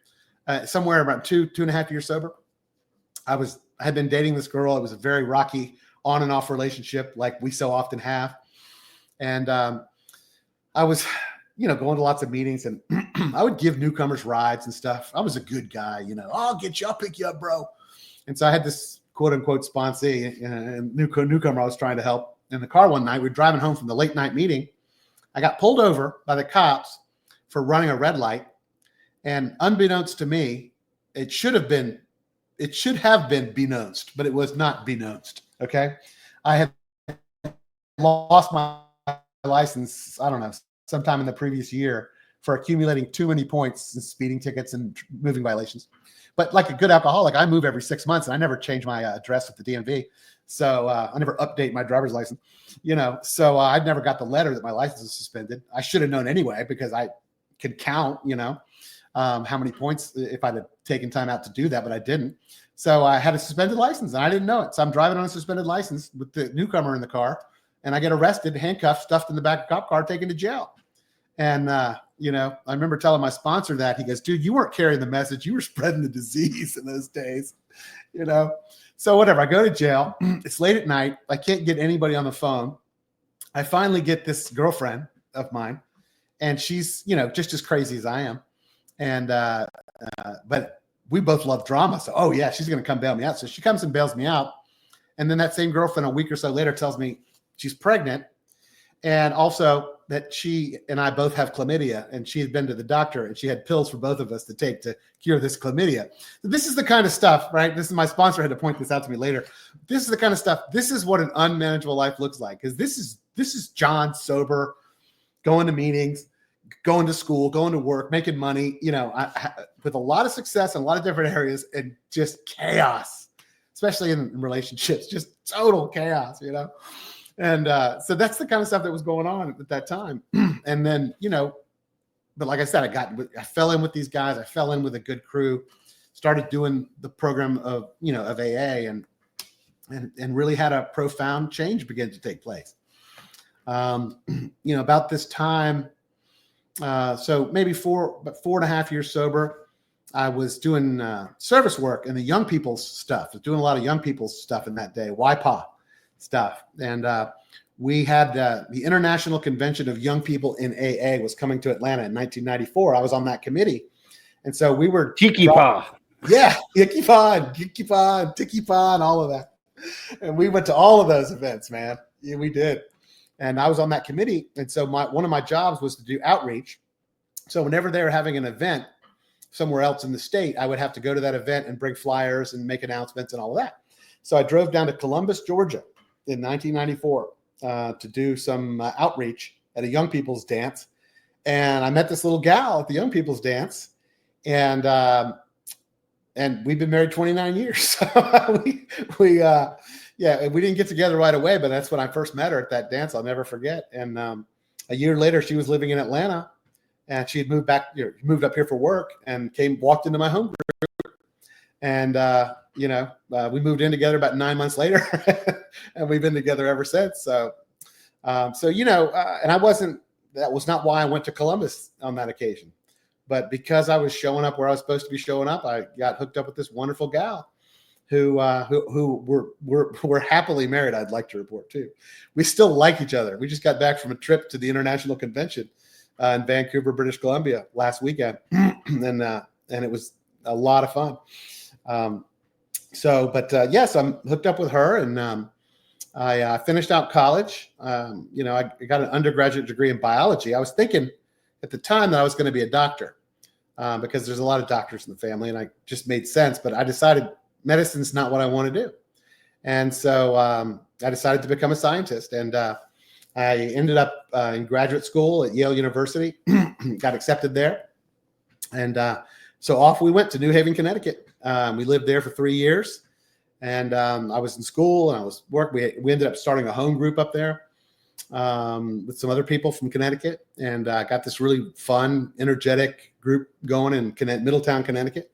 somewhere around 2.5 years sober. I had been dating this girl. It was a very rocky on and off relationship, like we so often have. And I was going to lots of meetings, and I would give newcomers rides and stuff. I was a good guy, I'll get you, I'll pick you up, bro. And so I had this quote unquote sponsee and newcomer I was trying to help in the car one night. We were driving home from the late night meeting. I got pulled over by the cops for running a red light. And unbeknownst to me, it should have been beknownst, but it was not beknownst. Okay. I had lost my license, I don't know, sometime in the previous year for accumulating too many points and speeding tickets and moving violations. But like a good alcoholic, I move every 6 months, and I never change my address at the DMV. So I never update my driver's license, so I never got the letter that my license was suspended. I should have known anyway, because I could count, how many points if I'd have taken time out to do that, but I didn't. So I had a suspended license, and I didn't know it. So I'm driving on a suspended license with the newcomer in the car, and I get arrested, handcuffed, stuffed in the back of a cop car, taken to jail. And, I remember telling my sponsor that. He goes, dude, you weren't carrying the message. You were spreading the disease in those days, So whatever, I go to jail. It's late at night. I can't get anybody on the phone. I finally get this girlfriend of mine, and she's, just as crazy as I am. And, but we both love drama. So, oh yeah, she's going to come bail me out. So she comes and bails me out. And then that same girlfriend a week or so later tells me she's pregnant, and also that she and I both have chlamydia, and she had been to the doctor, and she had pills for both of us to take to cure this chlamydia. This is the kind of stuff, right? This is, my sponsor had to point this out to me later. This is the kind of stuff. This is what an unmanageable life looks like. Because this is John sober, going to meetings, going to school, going to work, making money, with a lot of success in a lot of different areas, and just chaos, especially in relationships, just total chaos, And so that's the kind of stuff that was going on at that time. And then, but like I said, I fell in with these guys. I fell in with a good crew, started doing the program of AA, and really had a profound change begin to take place. About this time, so maybe 4.5 years sober, I was doing service work in the young people's stuff. I was doing a lot of young people's stuff in that day, YPA stuff. And we had the International Convention of Young People in AA was coming to Atlanta in 1994. I was on that committee. And so we were Tiki Pa. Yeah, Tiki Pa, all of that. And we went to all of those events, man. Yeah, we did. And I was on that committee. And so one of my jobs was to do outreach. So whenever they were having an event somewhere else in the state, I would have to go to that event and bring flyers and make announcements and all of that. So I drove down to Columbus, Georgia in 1994 to do some outreach at a young people's dance. And I met this little gal at the young people's dance. And we've been married 29 years. So we didn't get together right away, but that's when I first met her at that dance. I'll never forget. And a year later, she was living in Atlanta, and she had moved up here for work, and walked into my home group. And we moved in together about 9 months later, and we've been together ever since. So, and that was not why I went to Columbus on that occasion, but because I was showing up where I was supposed to be showing up, I got hooked up with this wonderful gal who we're happily married. I'd like to report too. We still like each other. We just got back from a trip to the International Convention in Vancouver, British Columbia last weekend. And it was a lot of fun. Yes, I'm hooked up with her, and I finished out college. I got an undergraduate degree in biology. I was thinking at the time that I was going to be a doctor because there's a lot of doctors in the family, and I just made sense. But I decided medicine's not what I want to do. And so I decided to become a scientist. And I ended up in graduate school at Yale University, got accepted there. And so off we went to New Haven, Connecticut. We lived there for 3 years. And I was in school and I was working. We ended up starting a home group up there with some other people from Connecticut. And got this really fun, energetic group going in Middletown, Connecticut.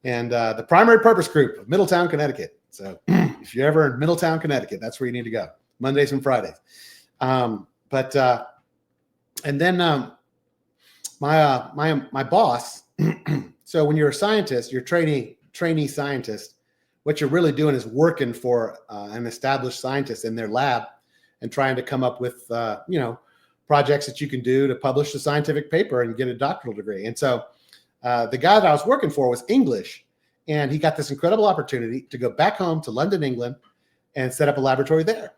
And the primary purpose group of Middletown, Connecticut. So if you're ever in Middletown, Connecticut, that's where you need to go, Mondays and Fridays. And then my boss. So when you're a scientist, you're trainee scientist, what you're really doing is working for an established scientist in their lab and trying to come up with projects that you can do to publish a scientific paper and get a doctoral degree. And so the guy that I was working for was English, and he got this incredible opportunity to go back home to London, England, and set up a laboratory there.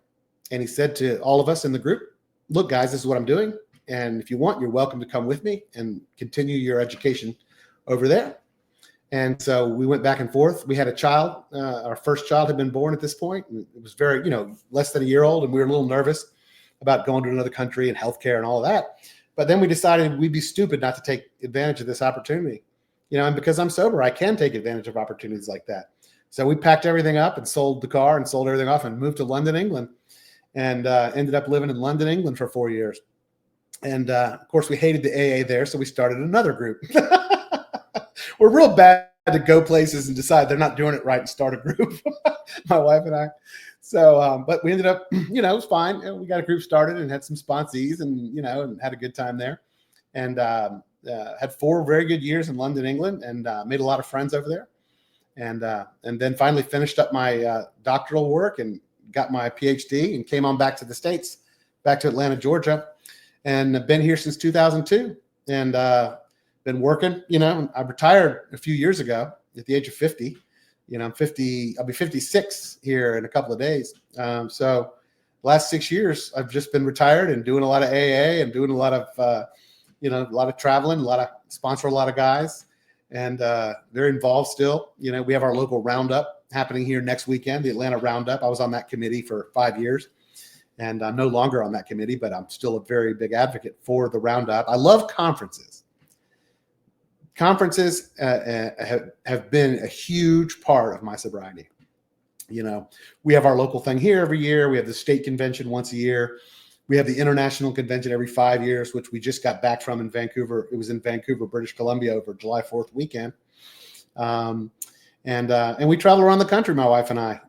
And he said to all of us in the group, look, guys, this is what I'm doing. And if you want, you're welcome to come with me and continue your education over there. And so we went back and forth. We had a child. Our first child had been born at this point. It was very, less than a year old. And we were a little nervous about going to another country and healthcare and all of that. But then we decided we'd be stupid not to take advantage of this opportunity. And because I'm sober, I can take advantage of opportunities like that. So we packed everything up and sold the car and sold everything off and moved to London, England, and ended up living in London, England for 4 years. And of course, we hated the AA there, so we started another group. We're real bad to go places and decide they're not doing it right and start a group, my wife and I. So, but we ended up, it was fine. We got a group started and had some sponsees and, and had a good time there. And had 4 very good years in London, England, and made a lot of friends over there. And then finally finished up my doctoral work and got my PhD and came on back to the States, back to Atlanta, Georgia. And I've been here since 2002 and been working. I retired a few years ago at the age of 50. I'm 50. I'll be 56 here in a couple of days. So last 6 years, I've just been retired and doing a lot of AA and doing a lot of, a lot of traveling, sponsor a lot of guys, and they're involved still. We have our local roundup happening here next weekend, the Atlanta Roundup. I was on that committee for 5 years. And I'm no longer on that committee, but I'm still a very big advocate for the Roundup. I love conferences. Conferences have been a huge part of my sobriety. We have our local thing here every year. We have the state convention once a year. We have the international convention every 5 years, which we just got back from in Vancouver. It was in Vancouver, British Columbia over July 4th weekend. And we travel around the country, my wife and I.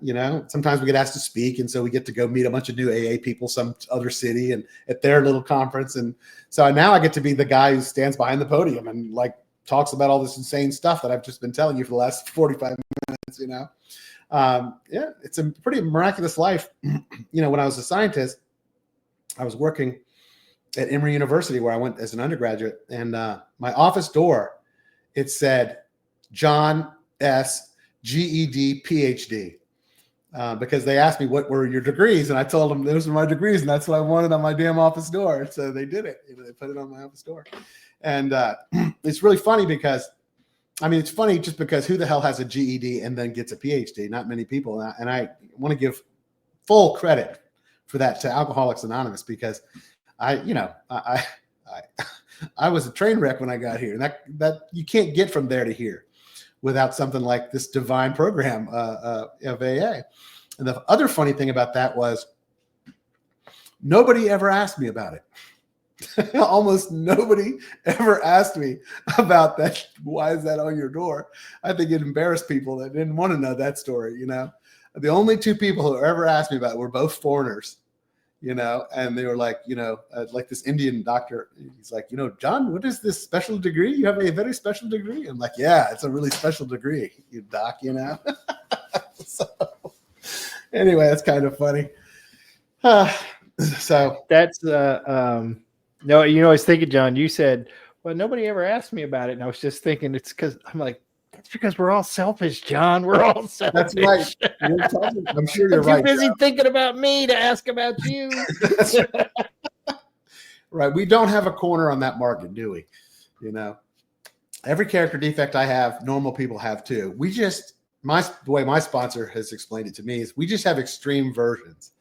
Sometimes we get asked to speak, and so we get to go meet a bunch of new AA people, some other city, and at their little conference. And so now I get to be the guy who stands behind the podium and talks about all this insane stuff that I've just been telling you for the last 45 minutes. It's a pretty miraculous life. When I was a scientist, I was working at Emory University where I went as an undergraduate, and my office door, it said John S. GED PhD, because they asked me what were your degrees, and I told them those were my degrees, and that's what I wanted on my damn office door. So they did it. They put it on my office door, and it's really funny because, it's funny just because who the hell has a GED and then gets a PhD? Not many people, and I want to give full credit for that to Alcoholics Anonymous, because I was a train wreck when I got here, and that you can't get from there to here without something like this divine program of AA. And the other funny thing about that was nobody ever asked me about it. Almost nobody ever asked me about that. Why is that on your door? I think it embarrassed people that didn't want to know that story. The only 2 people who ever asked me about it were both foreigners. And they were like, like this Indian doctor, he's like, John, what is this special degree? You have a very special degree? I'm like, yeah, it's a really special degree, you doc, So anyway, that's kind of funny. So that's, no, I was thinking, John, you said, well, nobody ever asked me about it. And I was just thinking it's because I'm like, that's because we're all selfish, John. We're all selfish. That's right. I'm sure you're right. Too busy thinking about me to ask about you. Right. We don't have a corner on that market, do we? Every character defect I have, normal people have too. The way my sponsor has explained it to me is we just have extreme versions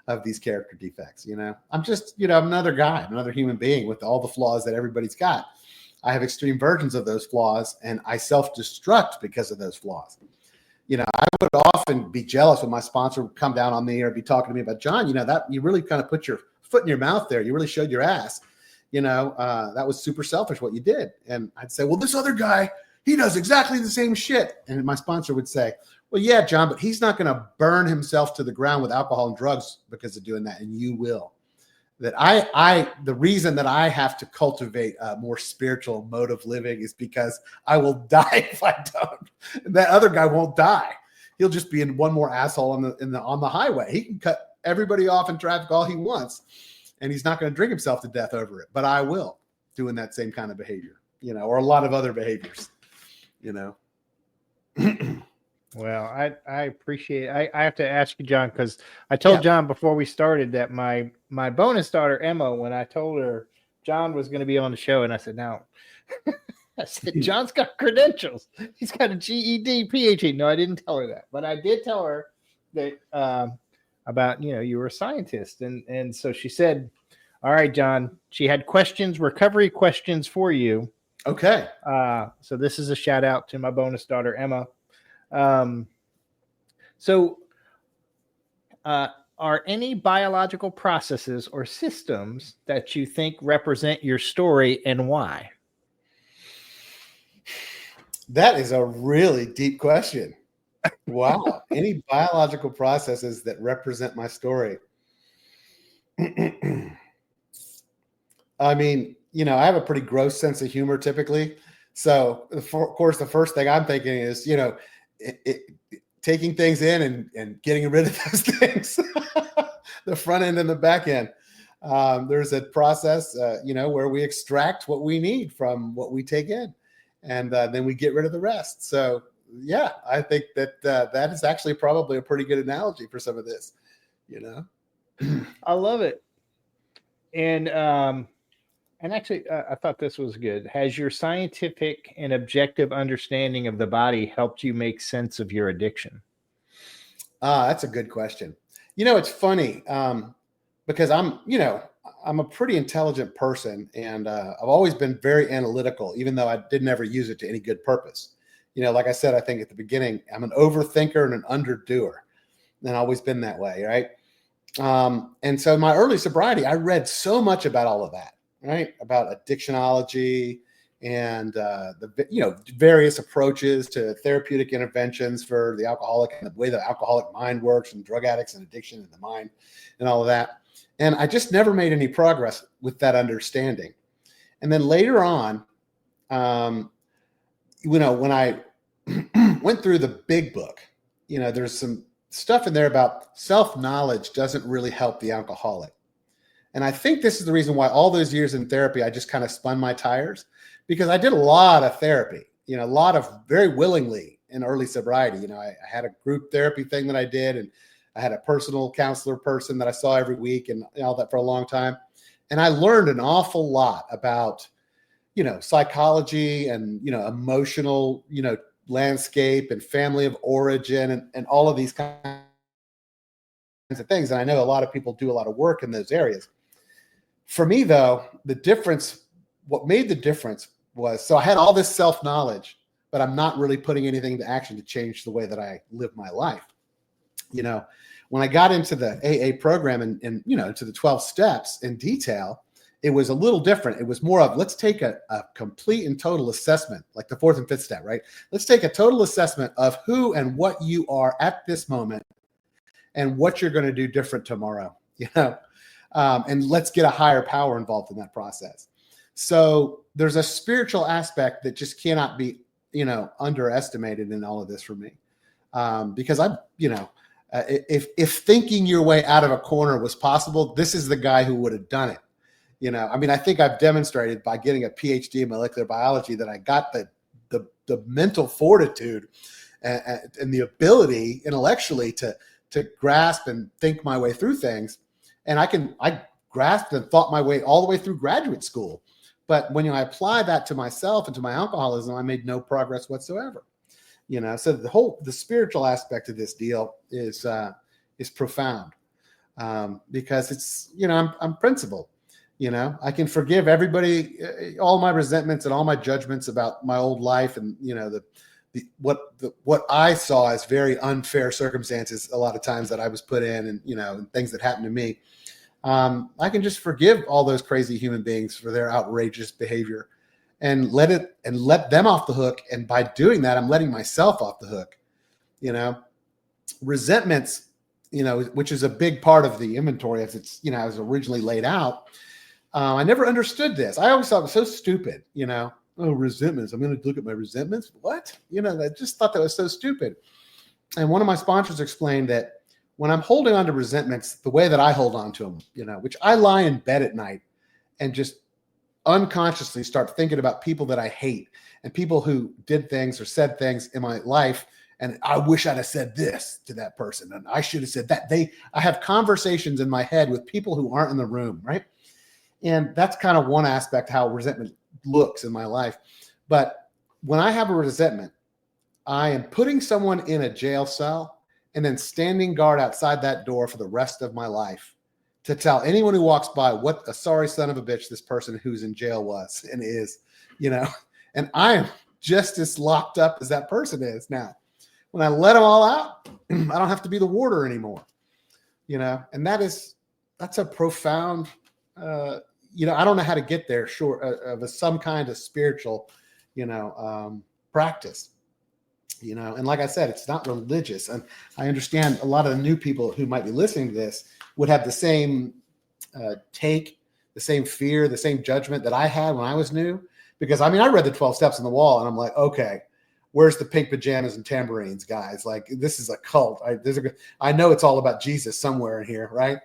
of these character defects. I'm just, I'm another guy, another human being with all the flaws that everybody's got. I have extreme versions of those flaws, and I self-destruct because of those flaws. I would often be jealous when my sponsor would come down on me or be talking to me about, John, that you really kind of put your foot in your mouth there. You really showed your ass. That was super selfish what you did. And I'd say, well, this other guy, he does exactly the same shit. And my sponsor would say, well, yeah, John, but he's not going to burn himself to the ground with alcohol and drugs because of doing that, and you will. That the reason that I have to cultivate a more spiritual mode of living is because I will die if I don't. And that other guy won't die. He'll just be in one more asshole on the highway. He can cut everybody off in traffic all he wants. and he's not going to drink himself to death over it, but I will, doing that same kind of behavior, or a lot of other behaviors, Well, I appreciate it. I have to ask you, John, because I told John before we started that my bonus daughter, Emma, when I told her John was going to be on the show, and I said, no. I said, John's got credentials. He's got a GED, PhD. No, I didn't tell her that. But I did tell her that about, you were a scientist. And so she said, all right, John, she had recovery questions for you. Okay. So this is a shout out to my bonus daughter, Emma. Are any biological processes or systems that you think represent your story and why? That is a really deep question. Wow. Any biological processes that represent my story? I mean, I have a pretty gross sense of humor typically. So, of course, the first thing I'm thinking is, taking things in and getting rid of those things, the front end and the back end. There's a process, where we extract what we need from what we take in, and then we get rid of the rest. So, yeah, I think that that is actually probably a pretty good analogy for some of this, I love it. And actually, I thought this was good. Has your scientific and objective understanding of the body helped you make sense of your addiction? That's a good question. It's funny because I'm a pretty intelligent person, and I've always been very analytical, even though I didn't ever use it to any good purpose. Like I said, I think at the beginning, I'm an overthinker and an underdoer, and I've always been that way, right? And so in my early sobriety, I read so much about all of that, right? About addictionology and the various approaches to therapeutic interventions for the alcoholic and the way the alcoholic mind works, and drug addicts and addiction in the mind and all of that. And I just never made any progress with that understanding. And then later on, when I went through the big book, there's some stuff in there about self-knowledge doesn't really help the alcoholic. And I think this is the reason why all those years in therapy, I just kind of spun my tires, because I did a lot of therapy, a lot of very willingly in early sobriety. I had a group therapy thing that I did, and I had a personal counselor person that I saw every week and all that for a long time. And I learned an awful lot about, psychology and, emotional, landscape and family of origin and all of these kinds of things. And I know a lot of people do a lot of work in those areas. For me, though, what made the difference was, so I had all this self-knowledge, but I'm not really putting anything into action to change the way that I live my life. When I got into the AA program and to the 12 steps in detail, it was a little different. It was more of, let's take a complete and total assessment, like the 4th and 5th step, right? Let's take a total assessment of who and what you are at this moment and what you're going to do different tomorrow, and let's get a higher power involved in that process. So there's a spiritual aspect that just cannot be, underestimated in all of this for me. Because if thinking your way out of a corner was possible, this is the guy who would have done it. I think I've demonstrated by getting a PhD in molecular biology that I got the mental fortitude and the ability intellectually to grasp and think my way through things. And I grasped and thought my way all the way through graduate school. But when I apply that to myself and to my alcoholism, I made no progress whatsoever. So the spiritual aspect of this deal is profound, because it's, I'm principled. I can forgive everybody, all my resentments and all my judgments about my old life, and what I saw as very unfair circumstances a lot of times that I was put in, and things that happened to me. I can just forgive all those crazy human beings for their outrageous behavior and let them off the hook. And by doing that, I'm letting myself off the hook. Resentments, which is a big part of the inventory as it's, as originally laid out. I never understood this. I always thought it was so stupid, resentments. I'm going to look at my resentments. What? I just thought that was so stupid. And one of my sponsors explained that when I'm holding on to resentments, the way that I hold on to them, you know, which I lie in bed at night and just unconsciously start thinking about people that I hate and people who did things or said things in my life. And I wish I'd have said this to that person. And I should have said that. I have conversations in my head with people who aren't in the room, right? And that's kind of one aspect how resentment looks in my life. But when I have a resentment, I am putting someone in a jail cell and then standing guard outside that door for the rest of my life to tell anyone who walks by what a sorry son of a bitch this person who's in jail was and is, you know, and I am just as locked up as that person is now. When I let them all out, I don't have to be the warder anymore, you know, and that's a profound, you know, I don't know how to get there short of some kind of spiritual, you know, practice, you know, and like I said, it's not religious. And I understand a lot of the new people who might be listening to this would have the same take, the same fear, the same judgment that I had when I was new. Because I mean, I read the 12 steps on the wall and I'm like, okay, where's the pink pajamas and tambourines, guys? Like, this is a cult. I know it's all about Jesus somewhere in here, right?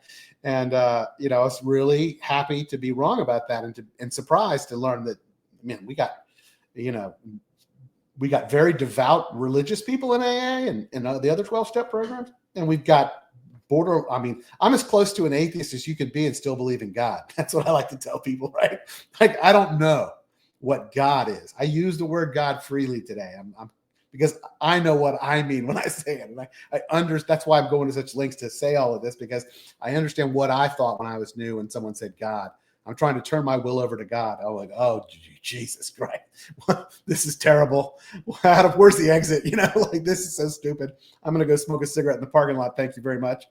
And you know, I was really happy to be wrong about that and surprised to learn that, man, we got very devout religious people in AA and the other 12-step programs, and we've got I'm as close to an atheist as you could be and still believe in God. That's what I like to tell people, right? Like, I don't know what God is. I use the word God freely today. Because I know what I mean when I say it. And I understand. That's why I'm going to such lengths to say all of this, because I understand what I thought when I was new and someone said God. I'm trying to turn my will over to God. I'm like, oh, Jesus Christ, this is terrible. Where's the exit? You know, like, this is so stupid. I'm going to go smoke a cigarette in the parking lot. Thank you very much.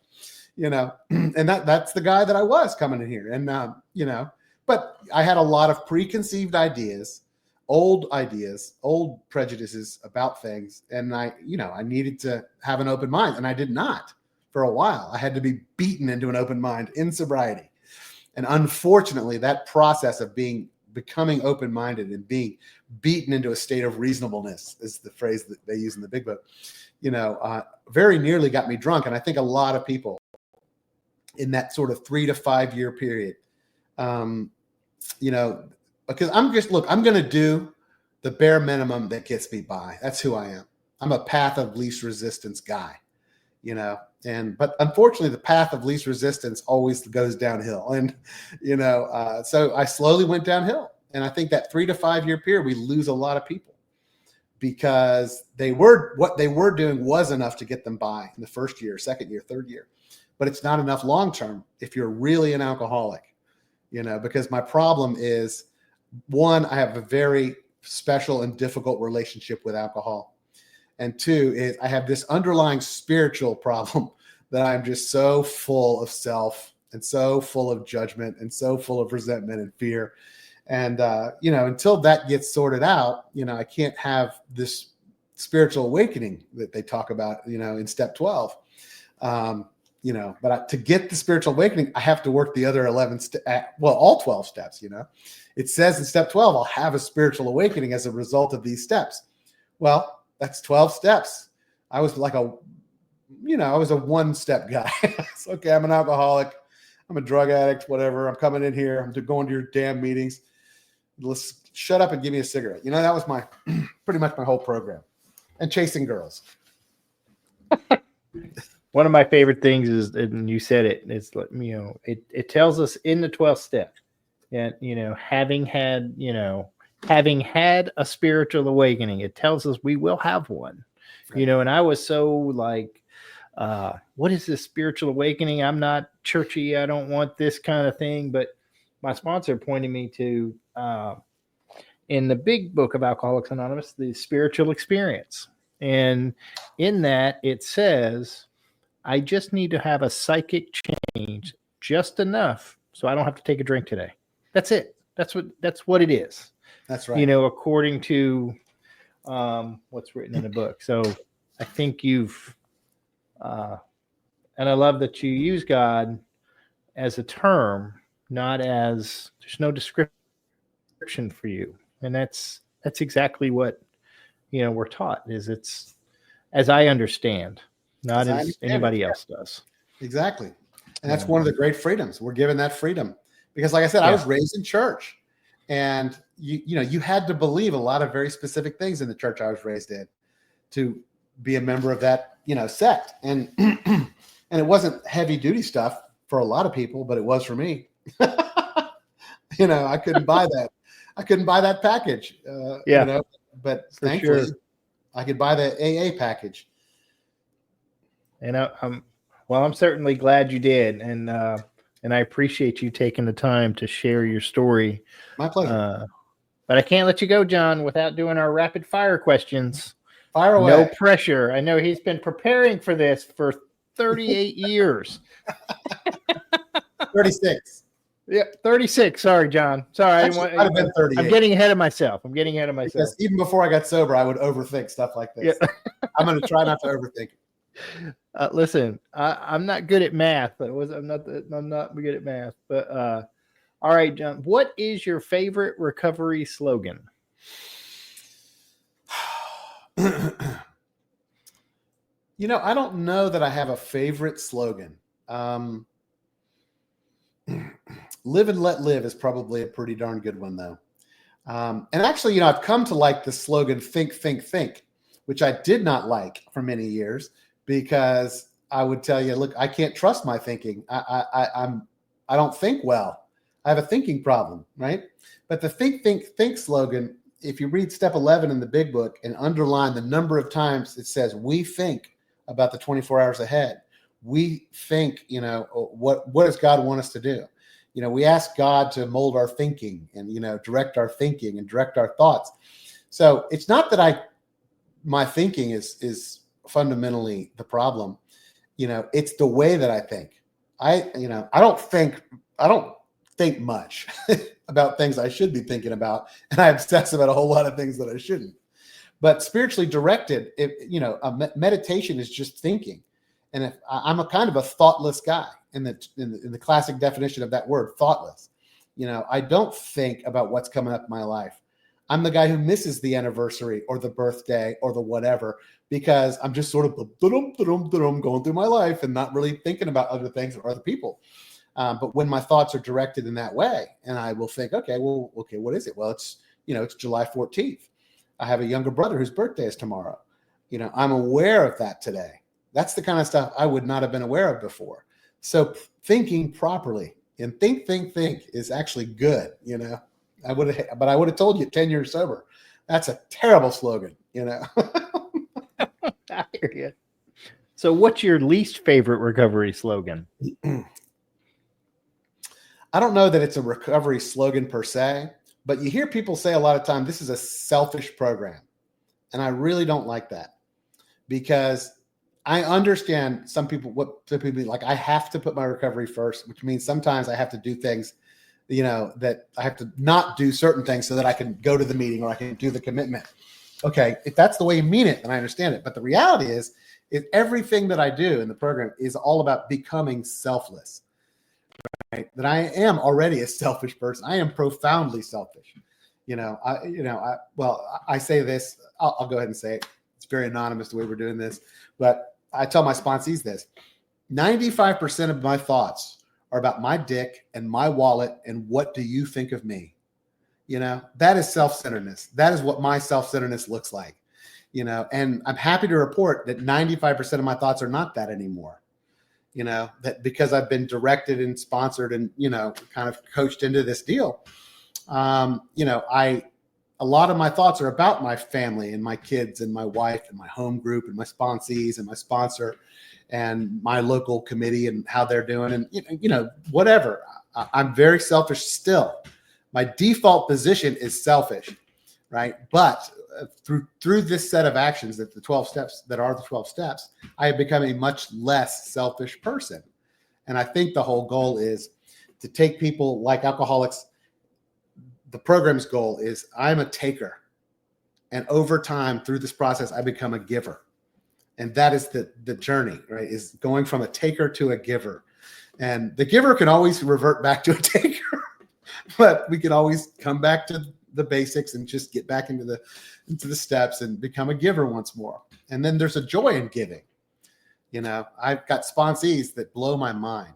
You know, and that's the guy that I was coming in here. And, you know, but I had a lot of preconceived ideas, old prejudices about things. And I needed to have an open mind, and I did not for a while. I had to be beaten into an open mind in sobriety. And unfortunately, that process of becoming open-minded and being beaten into a state of reasonableness is the phrase that they use in the Big Book, you know, very nearly got me drunk. And I think a lot of people in that sort of 3 to 5 year period, you know, because I'm going to do the bare minimum that gets me by. That's who I am. I'm a path of least resistance guy, you know. But unfortunately, the path of least resistance always goes downhill. And, you know, so I slowly went downhill. And I think that 3 to 5 year period, we lose a lot of people because what they were doing was enough to get them by in the first year, second year, third year. But it's not enough long-term if you're really an alcoholic, you know, because my problem is, one, I have a very special and difficult relationship with alcohol. And two is I have this underlying spiritual problem that I'm just so full of self and so full of judgment and so full of resentment and fear. And, you know, until that gets sorted out, you know, I can't have this spiritual awakening that they talk about, you know, in step 12. You know, but to get the spiritual awakening, I have to work the other 11, all 12 steps, you know. It says in step 12, I'll have a spiritual awakening as a result of these steps. Well, that's 12 steps. I was like a one-step guy. It's okay, I'm an alcoholic. I'm a drug addict, whatever. I'm coming in here. I'm going to your damn meetings. Let's shut up and give me a cigarette. You know, that was pretty much my whole program. And chasing girls. One of my favorite things is, and you said it, it's like, you know, it tells us in the 12th step that, you know, having had a spiritual awakening, it tells us we will have one, you know. And I was so like, what is this spiritual awakening? I'm not churchy. I don't want this kind of thing. But my sponsor pointed me to, in the big book of Alcoholics Anonymous, the spiritual experience. And in that it says, I just need to have a psychic change just enough so I don't have to take a drink today. That's it. That's what it is. That's right. You know, according to what's written in the book. So I think you've, and I love that you use God as a term, not as, there's no description for you. And that's exactly what, you know, we're taught is it's, as I understand, Not I as understand it. anybody Yeah, else does. exactly. And that's Yeah. one of the great freedoms. We're given that freedom because, like I said, I Yeah. was raised in church, and you had to believe a lot of very specific things in the church I was raised in to be a member of that, sect. And and it wasn't heavy duty stuff for a lot of people, but it was for me. I couldn't buy that. I couldn't buy that package. Yeah, But for thankfully, sure. I could buy the AA package. And I'm certainly glad you did, and I appreciate you taking the time to share your story. My pleasure. But I can't let you go, John, without doing our rapid fire questions. Fire away. No pressure. I know he's been preparing for this for 38 years. 36. Yeah, 36. Sorry, John. Sorry, Actually, I'd have been 38. I'm getting ahead of myself. Because even before I got sober, I would overthink stuff like this. Yeah. I'm going to try not to overthink it. Listen, I'm not good at math. I'm not good at math. But all right, John. What is your favorite recovery slogan? I don't know that I have a favorite slogan. Live and let live is probably a pretty darn good one, though. And actually, I've come to like the slogan "think, think, think," which I did not like for many years because I would tell you, look, I can't trust my thinking. I don't think well. I have a thinking problem, right? But the think, think, think slogan, if you read step 11 in the big book and underline the number of times it says, we think about the 24 hours ahead. We think, what does God want us to do? We ask God to mold our thinking and, direct our thinking and direct our thoughts. So it's not that my thinking is fundamentally the problem. It's the way that I think. I don't think much about things I should be thinking about, and I obsess about a whole lot of things that I shouldn't. But spiritually directed, meditation is just thinking. And if I'm a kind of a thoughtless guy in the classic definition of that word, thoughtless. I don't think about what's coming up in my life. I'm the guy who misses the anniversary or the birthday or the whatever because I'm just sort of going through my life and not really thinking about other things or other people. But when my thoughts are directed in that way, and I will think, okay, what is it? Well, it's July 14th. I have a younger brother whose birthday is tomorrow. I'm aware of that today. That's the kind of stuff I would not have been aware of before. So thinking properly and think is actually good. I would have told you 10 years sober. That's a terrible slogan. I hear you. So what's your least favorite recovery slogan? I don't know that it's a recovery slogan per se, but you hear people say a lot of time, this is a selfish program. And I really don't like that because I understand some people like, I have to put my recovery first, which means sometimes I have to do things, that I have to not do certain things so that I can go to the meeting or I can do the commitment. Okay. If that's the way you mean it, then I understand it. But the reality is everything that I do in the program is all about becoming selfless. Right? That I am already a selfish person. I am profoundly selfish. I say this, I'll go ahead and say it. It's very anonymous the way we're doing this, but I tell my sponsees this, 95% of my thoughts are about my dick and my wallet and what do you think of me? That is self-centeredness. That is what my self-centeredness looks like, and I'm happy to report that 95% of my thoughts are not that anymore. That because I've been directed and sponsored and, kind of coached into this deal. A lot of my thoughts are about my family and my kids and my wife and my home group and my sponsees and my sponsor and my local committee and how they're doing. And, whatever. I'm very selfish still. My default position is selfish, right? But through this set of actions that the 12 steps, I have become a much less selfish person. And I think the whole goal is to take people like alcoholics. The program's goal is I'm a taker. And over time, through this process, I become a giver. And that is the journey, right? Is going from a taker to a giver. And the giver can always revert back to a taker, but we can always come back to the basics and just get back into the steps and become a giver once more. And then there's a joy in giving. I've got sponsees that blow my mind,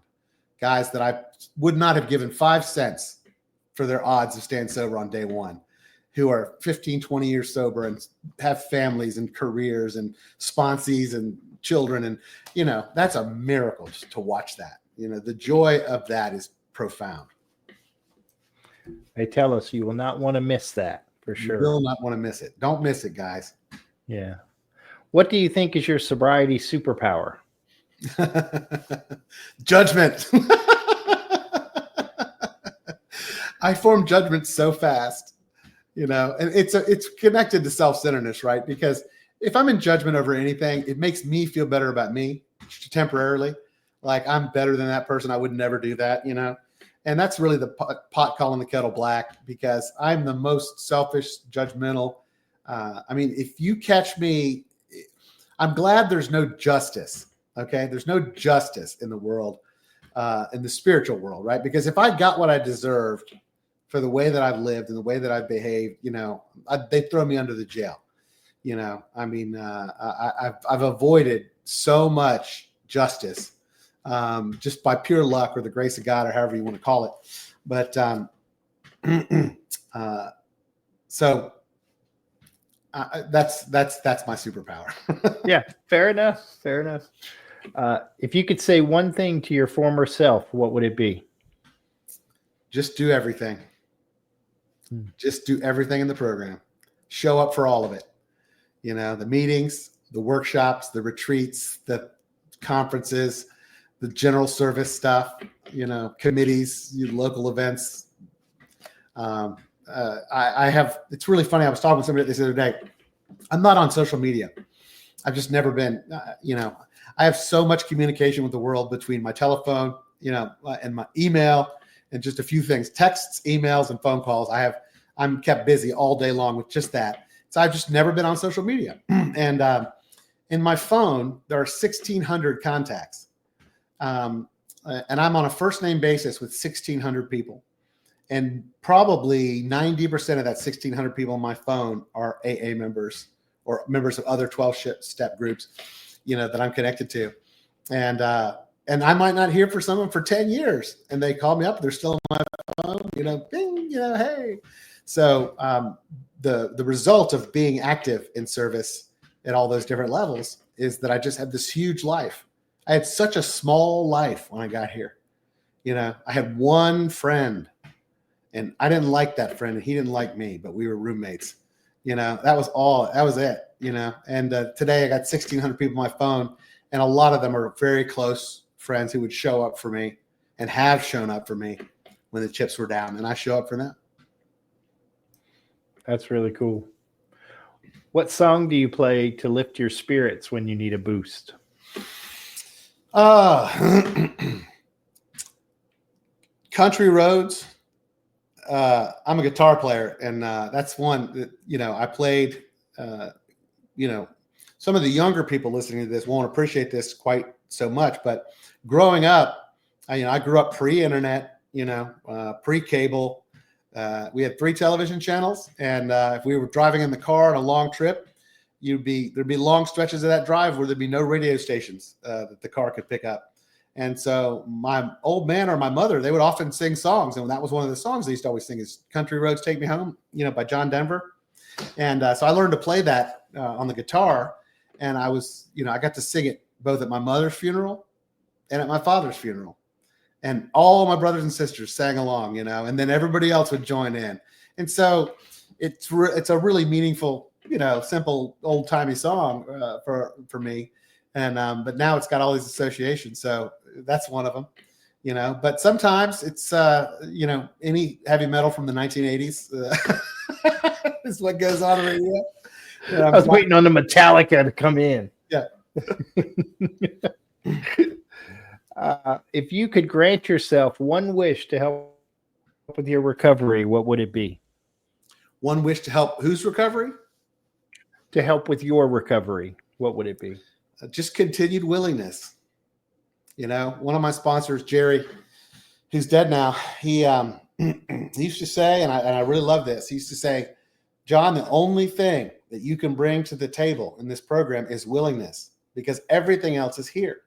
guys that I would not have given 5 cents for their odds of staying sober on day one, who are 15, 20 years sober and have families and careers and sponsees and children. And, that's a miracle just to watch that. The joy of that is profound. They tell us you will not want to miss that, for sure. You will not want to miss it. Don't miss it, guys. Yeah. What do you think is your sobriety superpower? Judgment. I form judgment so fast, and it's connected to self-centeredness, right? Because if I'm in judgment over anything, it makes me feel better about me temporarily. Like I'm better than that person. I would never do that, And that's really the pot calling the kettle black, because I'm the most selfish, judgmental. If you catch me, I'm glad there's no justice. Okay. There's no justice in the world, in the spiritual world, right? Because if I got what I deserved for the way that I've lived and the way that I've behaved, they'd throw me under the jail. I've avoided so much justice, just by pure luck or the grace of God, or however you want to call it. But that's my superpower. Yeah, fair enough. If you could say one thing to your former self, what would it be? Just do everything. Just do everything in the program. Show up for all of it. The meetings, the workshops, the retreats, the conferences, the general service stuff, committees, local events. It's really funny. I was talking with somebody this other day. I'm not on social media. I've just never been, I have so much communication with the world between my telephone, and my email and just a few things, texts, emails, and phone calls. I'm kept busy all day long with just that. So I've just never been on social media. And in my phone, there are 1,600 contacts. And I'm on a first name basis with 1,600 people. And probably 90% of that 1,600 people on my phone are AA members or members of other 12-step groups, that I'm connected to. And I might not hear from someone for 10 years. And they call me up. They're still on my phone, bing, hey. So the result of being active in service at all those different levels is that I just had this huge life. I had such a small life when I got here. I had one friend, and I didn't like that friend, and he didn't like me, but we were roommates. That was all. That was it. And today I got 1,600 people on my phone, and a lot of them are very close friends who would show up for me and have shown up for me when the chips were down, and I show up for them. That's really cool. What song do you play to lift your spirits when you need a boost? Country Roads. I'm a guitar player, and that's one that, I played, some of the younger people listening to this won't appreciate this quite so much, but growing up, I grew up pre-internet, pre-cable. We had 3 television channels, and if we were driving in the car on a long trip, there'd be long stretches of that drive where there'd be no radio stations that the car could pick up. And so my old man or my mother, they would often sing songs. And that was one of the songs they used to always sing is Country Roads Take Me Home, by John Denver. And so I learned to play that on the guitar. And I was, I got to sing it both at my mother's funeral and at my father's funeral. And all my brothers and sisters sang along, and then everybody else would join in. And so it's a really meaningful, simple old timey song for me. And but now it's got all these associations. So that's one of them, but sometimes it's, any heavy metal from the 1980s is what goes on in the radio. I was waiting on the Metallica to come in. Yeah. If you could grant yourself one wish to help with your recovery, what would it be? One wish to help whose recovery? To help with your recovery, what would it be? Just continued willingness. One of my sponsors, Jerry, who's dead now, he used to say, and I really love this, he used to say, John, the only thing that you can bring to the table in this program is willingness. because everything else is here.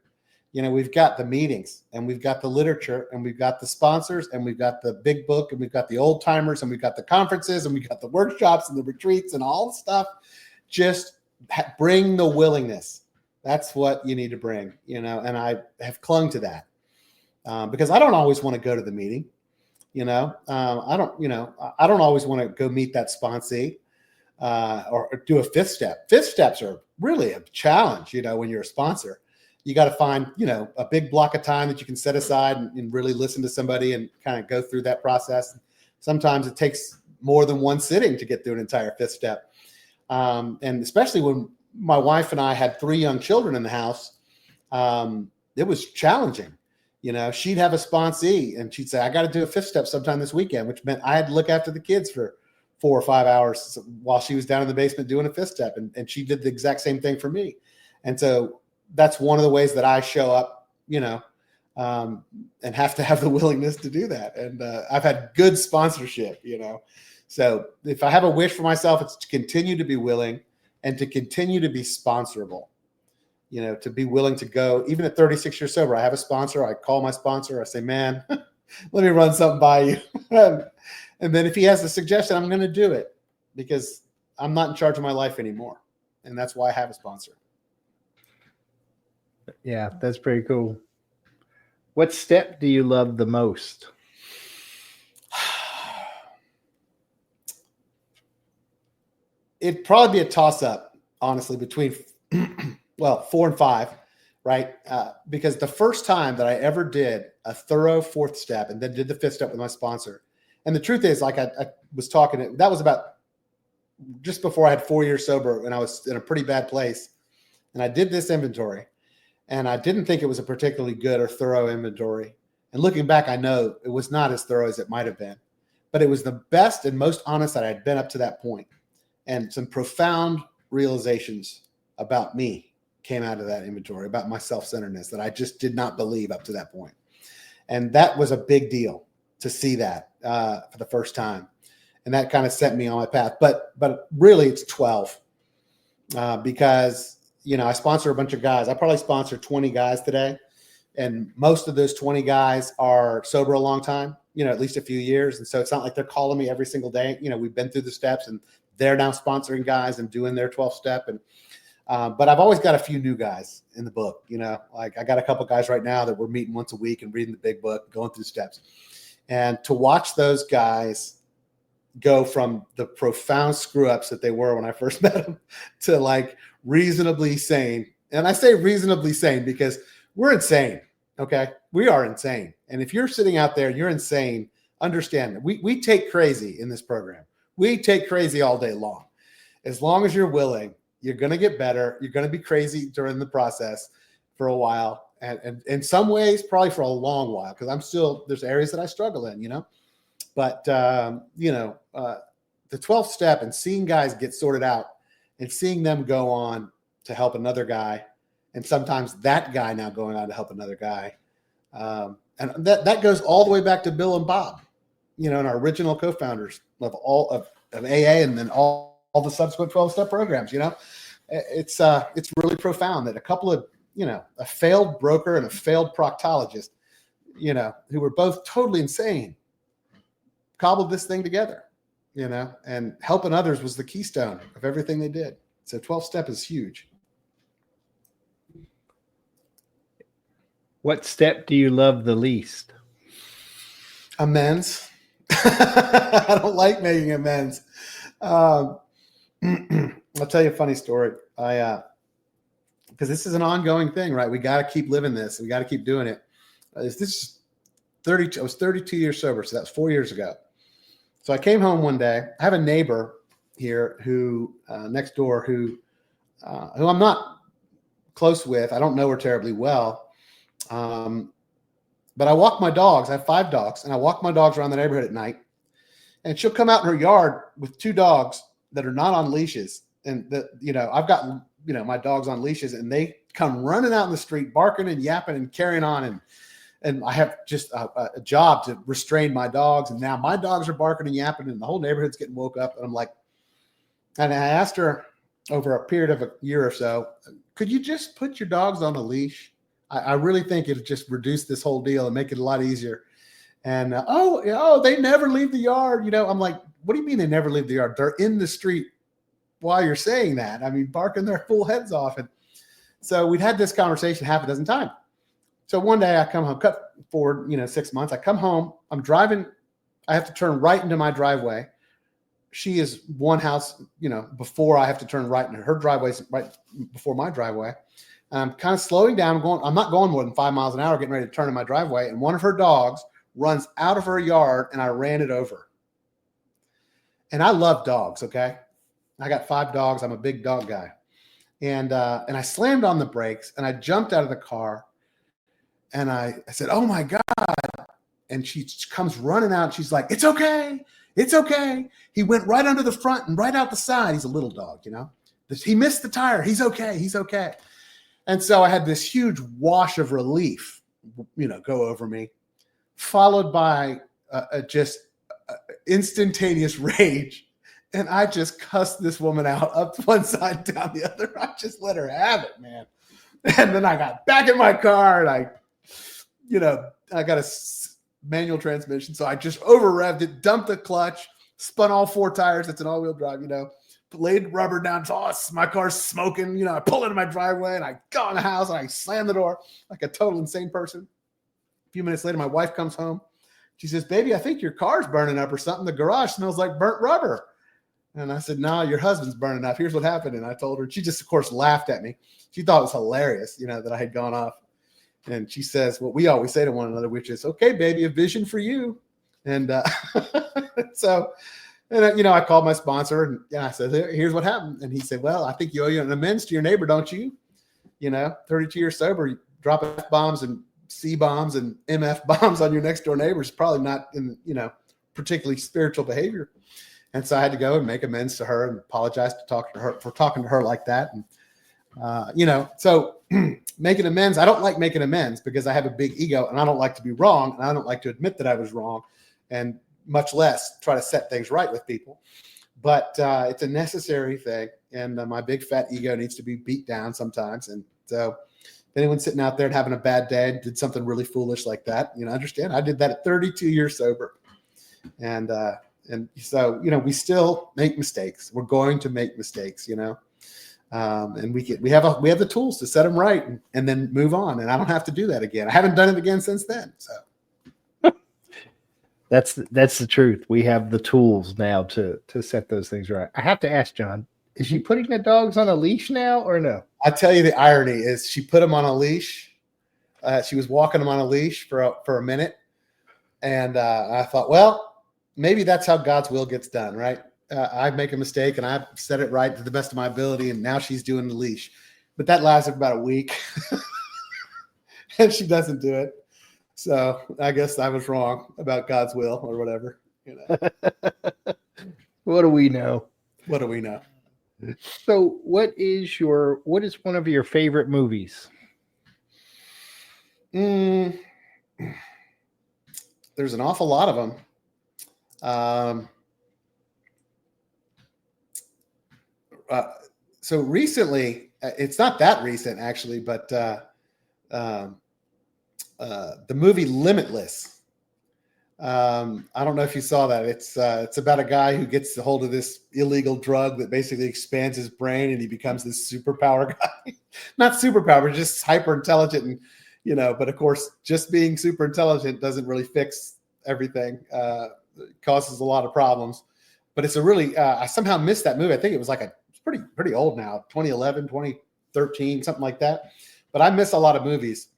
We've got the meetings, and we've got the literature, and we've got the sponsors, and we've got the big book, and we've got the old timers, and we've got the conferences, and we've got the workshops and the retreats and all the stuff. Just bring the willingness. That's what you need to bring, and I have clung to that because I don't always want to go to the meeting. I don't always want to go meet that sponsee or do a fifth step. Fifth steps are really a challenge, when you're a sponsor. You got to find, a big block of time that you can set aside and really listen to somebody and kind of go through that process. Sometimes it takes more than one sitting to get through an entire fifth step. And especially when my wife and I had 3 young children in the house, it was challenging. She'd have a sponsee and she'd say, I got to do a fifth step sometime this weekend, which meant I had to look after the kids for 4 or 5 hours while she was down in the basement doing a fifth step. And she did the exact same thing for me. And so that's one of the ways that I show up, and have to have the willingness to do that. And I've had good sponsorship, So if I have a wish for myself, it's to continue to be willing and to continue to be sponsorable, to be willing to go. Even at 36 years sober, I have a sponsor. I call my sponsor. I say, man, let me run something by you. And then if he has a suggestion, I'm going to do it because I'm not in charge of my life anymore. And that's why I have a sponsor. Yeah, that's pretty cool. What step do you love the most? It'd probably be a toss-up, honestly, between 4 and 5, right? Because the first time that I ever did a thorough 4th step and then did the 5th step with my sponsor, and the truth is, like I was talking, that was about just before I had 4 years sober, and I was in a pretty bad place, and I did this inventory. And I didn't think it was a particularly good or thorough inventory. And looking back, I know it was not as thorough as it might have been. But it was the best and most honest that I had been up to that point. And some profound realizations about me came out of that inventory, about my self-centeredness that I just did not believe up to that point. And that was a big deal to see that for the first time. And that kind of set me on my path. But really, it's 12 because I sponsor a bunch of guys. I probably sponsor 20 guys today. And most of those 20 guys are sober a long time, at least a few years. And so it's not like they're calling me every single day. We've been through the steps and they're now sponsoring guys and doing their 12th step. And, but I've always got a few new guys in the book, like I got a couple guys right now that we're meeting once a week and reading the big book, going through steps. And to watch those guys go from the profound screw ups that they were when I first met them to like reasonably sane. And I say reasonably sane because we're insane. Okay. We are insane. And if you're sitting out there, you're insane. Understand that we take crazy in this program. We take crazy all day long. As long as you're willing, you're going to get better. You're going to be crazy during the process for a while. And in some ways, probably for a long while, because there's areas that I struggle in, but the 12th step and seeing guys get sorted out and seeing them go on to help another guy, and sometimes that guy now going on to help another guy. And that goes all the way back to Bill and Bob, and our original co-founders of all of AA and then all the subsequent 12-step programs, It's really profound that a couple of, a failed broker and a failed proctologist, who were both totally insane, cobbled this thing together. And helping others was the keystone of everything they did. So 12 step is huge. What step do you love the least? Amends. I don't like making amends. I'll tell you a funny story. Because this is an ongoing thing, right? We got to keep living this. We got to keep doing it. I was 32 years sober. So that's 4 years ago. So I came home one day. I have a neighbor here who next door who I'm not close with. I don't know her terribly well. But I walk my dogs. I have 5 dogs, and I walk my dogs around the neighborhood at night. And she'll come out in her yard with 2 dogs that are not on leashes. And I've got my dogs on leashes, and they come running out in the street, barking and yapping and carrying on. And I have just a job to restrain my dogs. And now my dogs are barking and yapping, and the whole neighborhood's getting woke up. And I'm like, and I asked her, over a period of a year or so, could you just put your dogs on a leash? I really think it'd just reduce this whole deal and make it a lot easier. And they never leave the yard. I'm like, what do you mean they never leave the yard? They're in the street while you're saying that. I mean, barking their full heads off. And so we'd had this conversation half a dozen times. So one day I come home, cut forward, 6 months. I come home, I'm driving. I have to turn right into my driveway. She is one house, before I have to turn right into her driveway, right before my driveway. And I'm kind of slowing down. I'm not going more than 5 miles an hour, getting ready to turn in my driveway. And one of her dogs runs out of her yard, and I ran it over. And I love dogs. Okay. I got 5 dogs. I'm a big dog guy. And I slammed on the brakes, and I jumped out of the car, and I said, "Oh my God." And she comes running out. And she's like, "It's okay. It's okay. He went right under the front and right out the side." He's a little dog, He missed the tire. He's okay. He's okay. And so I had this huge wash of relief, go over me, followed by just instantaneous rage. And I just cussed this woman out up one side, down the other. I just let her have it, man. And then I got back in my car, and I got a manual transmission. So I just over revved it, dumped the clutch, spun all 4 tires. It's an all wheel drive, laid rubber down. So, my car's smoking. I pull into my driveway, and I go in the house, and I slam the door like a total insane person. A few minutes later, my wife comes home. She says, "Baby, I think your car's burning up or something. The garage smells like burnt rubber." And I said, "No, your husband's burning up. Here's what happened." And I told her. She just, of course, laughed at me. She thought it was hilarious, that I had gone off. And she says what we always say to one another, which is, "Okay, baby, a vision for you." And so, I called my sponsor, and I said, "Here's what happened." And he said, "Well, I think you owe an amends to your neighbor, don't you? 32 years sober, you drop F-bombs and C-bombs and MF bombs on your next door neighbors, probably not in, particularly spiritual behavior." And so I had to go and make amends to her and apologize for talking to her like that. And, so making amends, I don't like making amends because I have a big ego, and I don't like to be wrong. And I don't like to admit that I was wrong, and much less try to set things right with people. But it's a necessary thing. And my big fat ego needs to be beat down sometimes. And so anyone sitting out there and having a bad day did something really foolish like that, understand. I did that at 32 years sober. And so, we still make mistakes. We're going to make mistakes, and we have the tools to set them right and then move on. And I don't have to do that again. I haven't done it again since then. So that's the truth. We have the tools now to set those things right. I have to ask John, is she putting the dogs on a leash now or no? I tell you, the irony is she put them on a leash. She was walking them on a leash for a minute. And I thought, well, maybe that's how God's will gets done, right? I make a mistake, and I set it right to the best of my ability, and now she's doing the leash. But that lasted about a week, and she doesn't do it. So I guess I was wrong about God's will or whatever. What do we know? What do we know? So what is one of your favorite movies? There's an awful lot of them. So recently, it's not that recent actually, but the movie Limitless. I don't know if you saw that. It's about a guy who gets a hold of this illegal drug that basically expands his brain, and he becomes this superpower guy. Not superpower, but just hyper intelligent, and But of course, just being super intelligent doesn't really fix everything. It causes a lot of problems. But it's a really I somehow missed that movie. I think it was it's pretty old now, 2011, 2013, something like that. But I miss a lot of movies.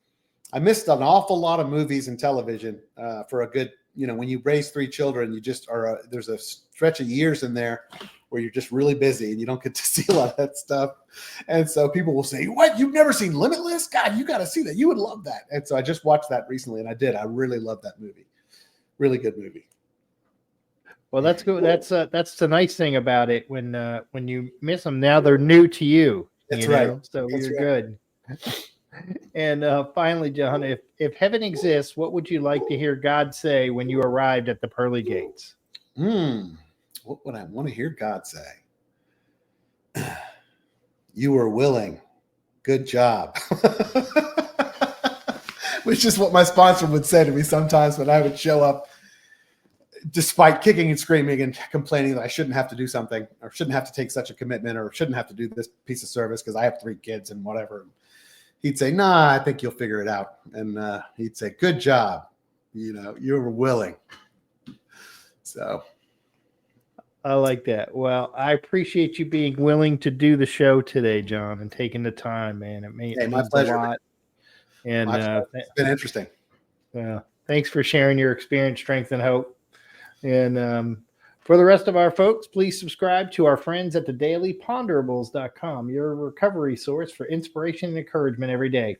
I missed an awful lot of movies and television for a good, when you raise 3 children, you just are, there's a stretch of years in there where you're just really busy and you don't get to see a lot of that stuff. And so people will say, "What? You've never seen Limitless? God, you got to see that. You would love that." And so I just watched that recently, and I did. I really loved that movie. Really good movie. Well, that's good. That's the nice thing about it. When you miss them, now they're new to you. That's right. So That's you're right. good. And finally, John, if heaven exists, what would you like to hear God say when you arrived at the pearly gates? What would I want to hear God say? You were willing. Good job. Which is what my sponsor would say to me sometimes when I would show up, despite kicking and screaming and complaining that I shouldn't have to do something or shouldn't have to take such a commitment or shouldn't have to do this piece of service because I have 3 kids and whatever. He'd say, nah, I think you'll figure it out. And he'd say, good job. You were willing. So I like that. Well, I appreciate you being willing to do the show today, John, and taking the time, man. It means my pleasure. a lot. And it's been interesting. Well, thanks for sharing your experience, strength, and hope. And for the rest of our folks, please subscribe to our friends at thedailyponderables.com, your recovery source for inspiration and encouragement every day.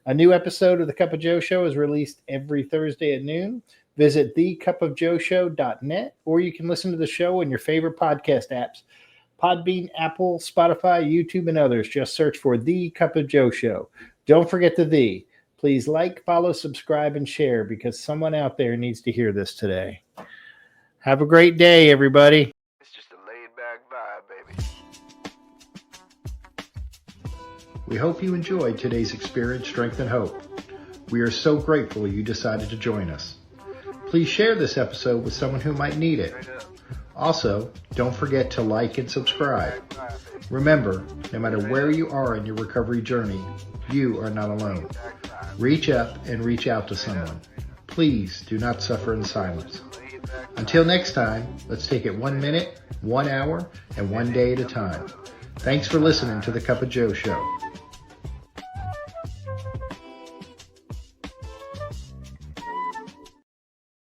A new episode of The Cup of Joe Show is released every Thursday at noon. Visit thecupofjoeshow.net, or you can listen to the show on your favorite podcast apps: Podbean, Apple, Spotify, YouTube, and others. Just search for The Cup of Joe Show. Don't forget the "the." Please like, follow, subscribe, and share because someone out there needs to hear this today. Have a great day, everybody. It's just a laid-back vibe, baby. We hope you enjoyed today's experience, strength, and hope. We are so grateful you decided to join us. Please share this episode with someone who might need it. Also, don't forget to like and subscribe. Remember, no matter where you are in your recovery journey, you are not alone. Reach up and reach out to someone. Please do not suffer in silence. Until next time, let's take it 1 minute, 1 hour, and 1 day at a time. Thanks for listening to The Cup of Joe Show.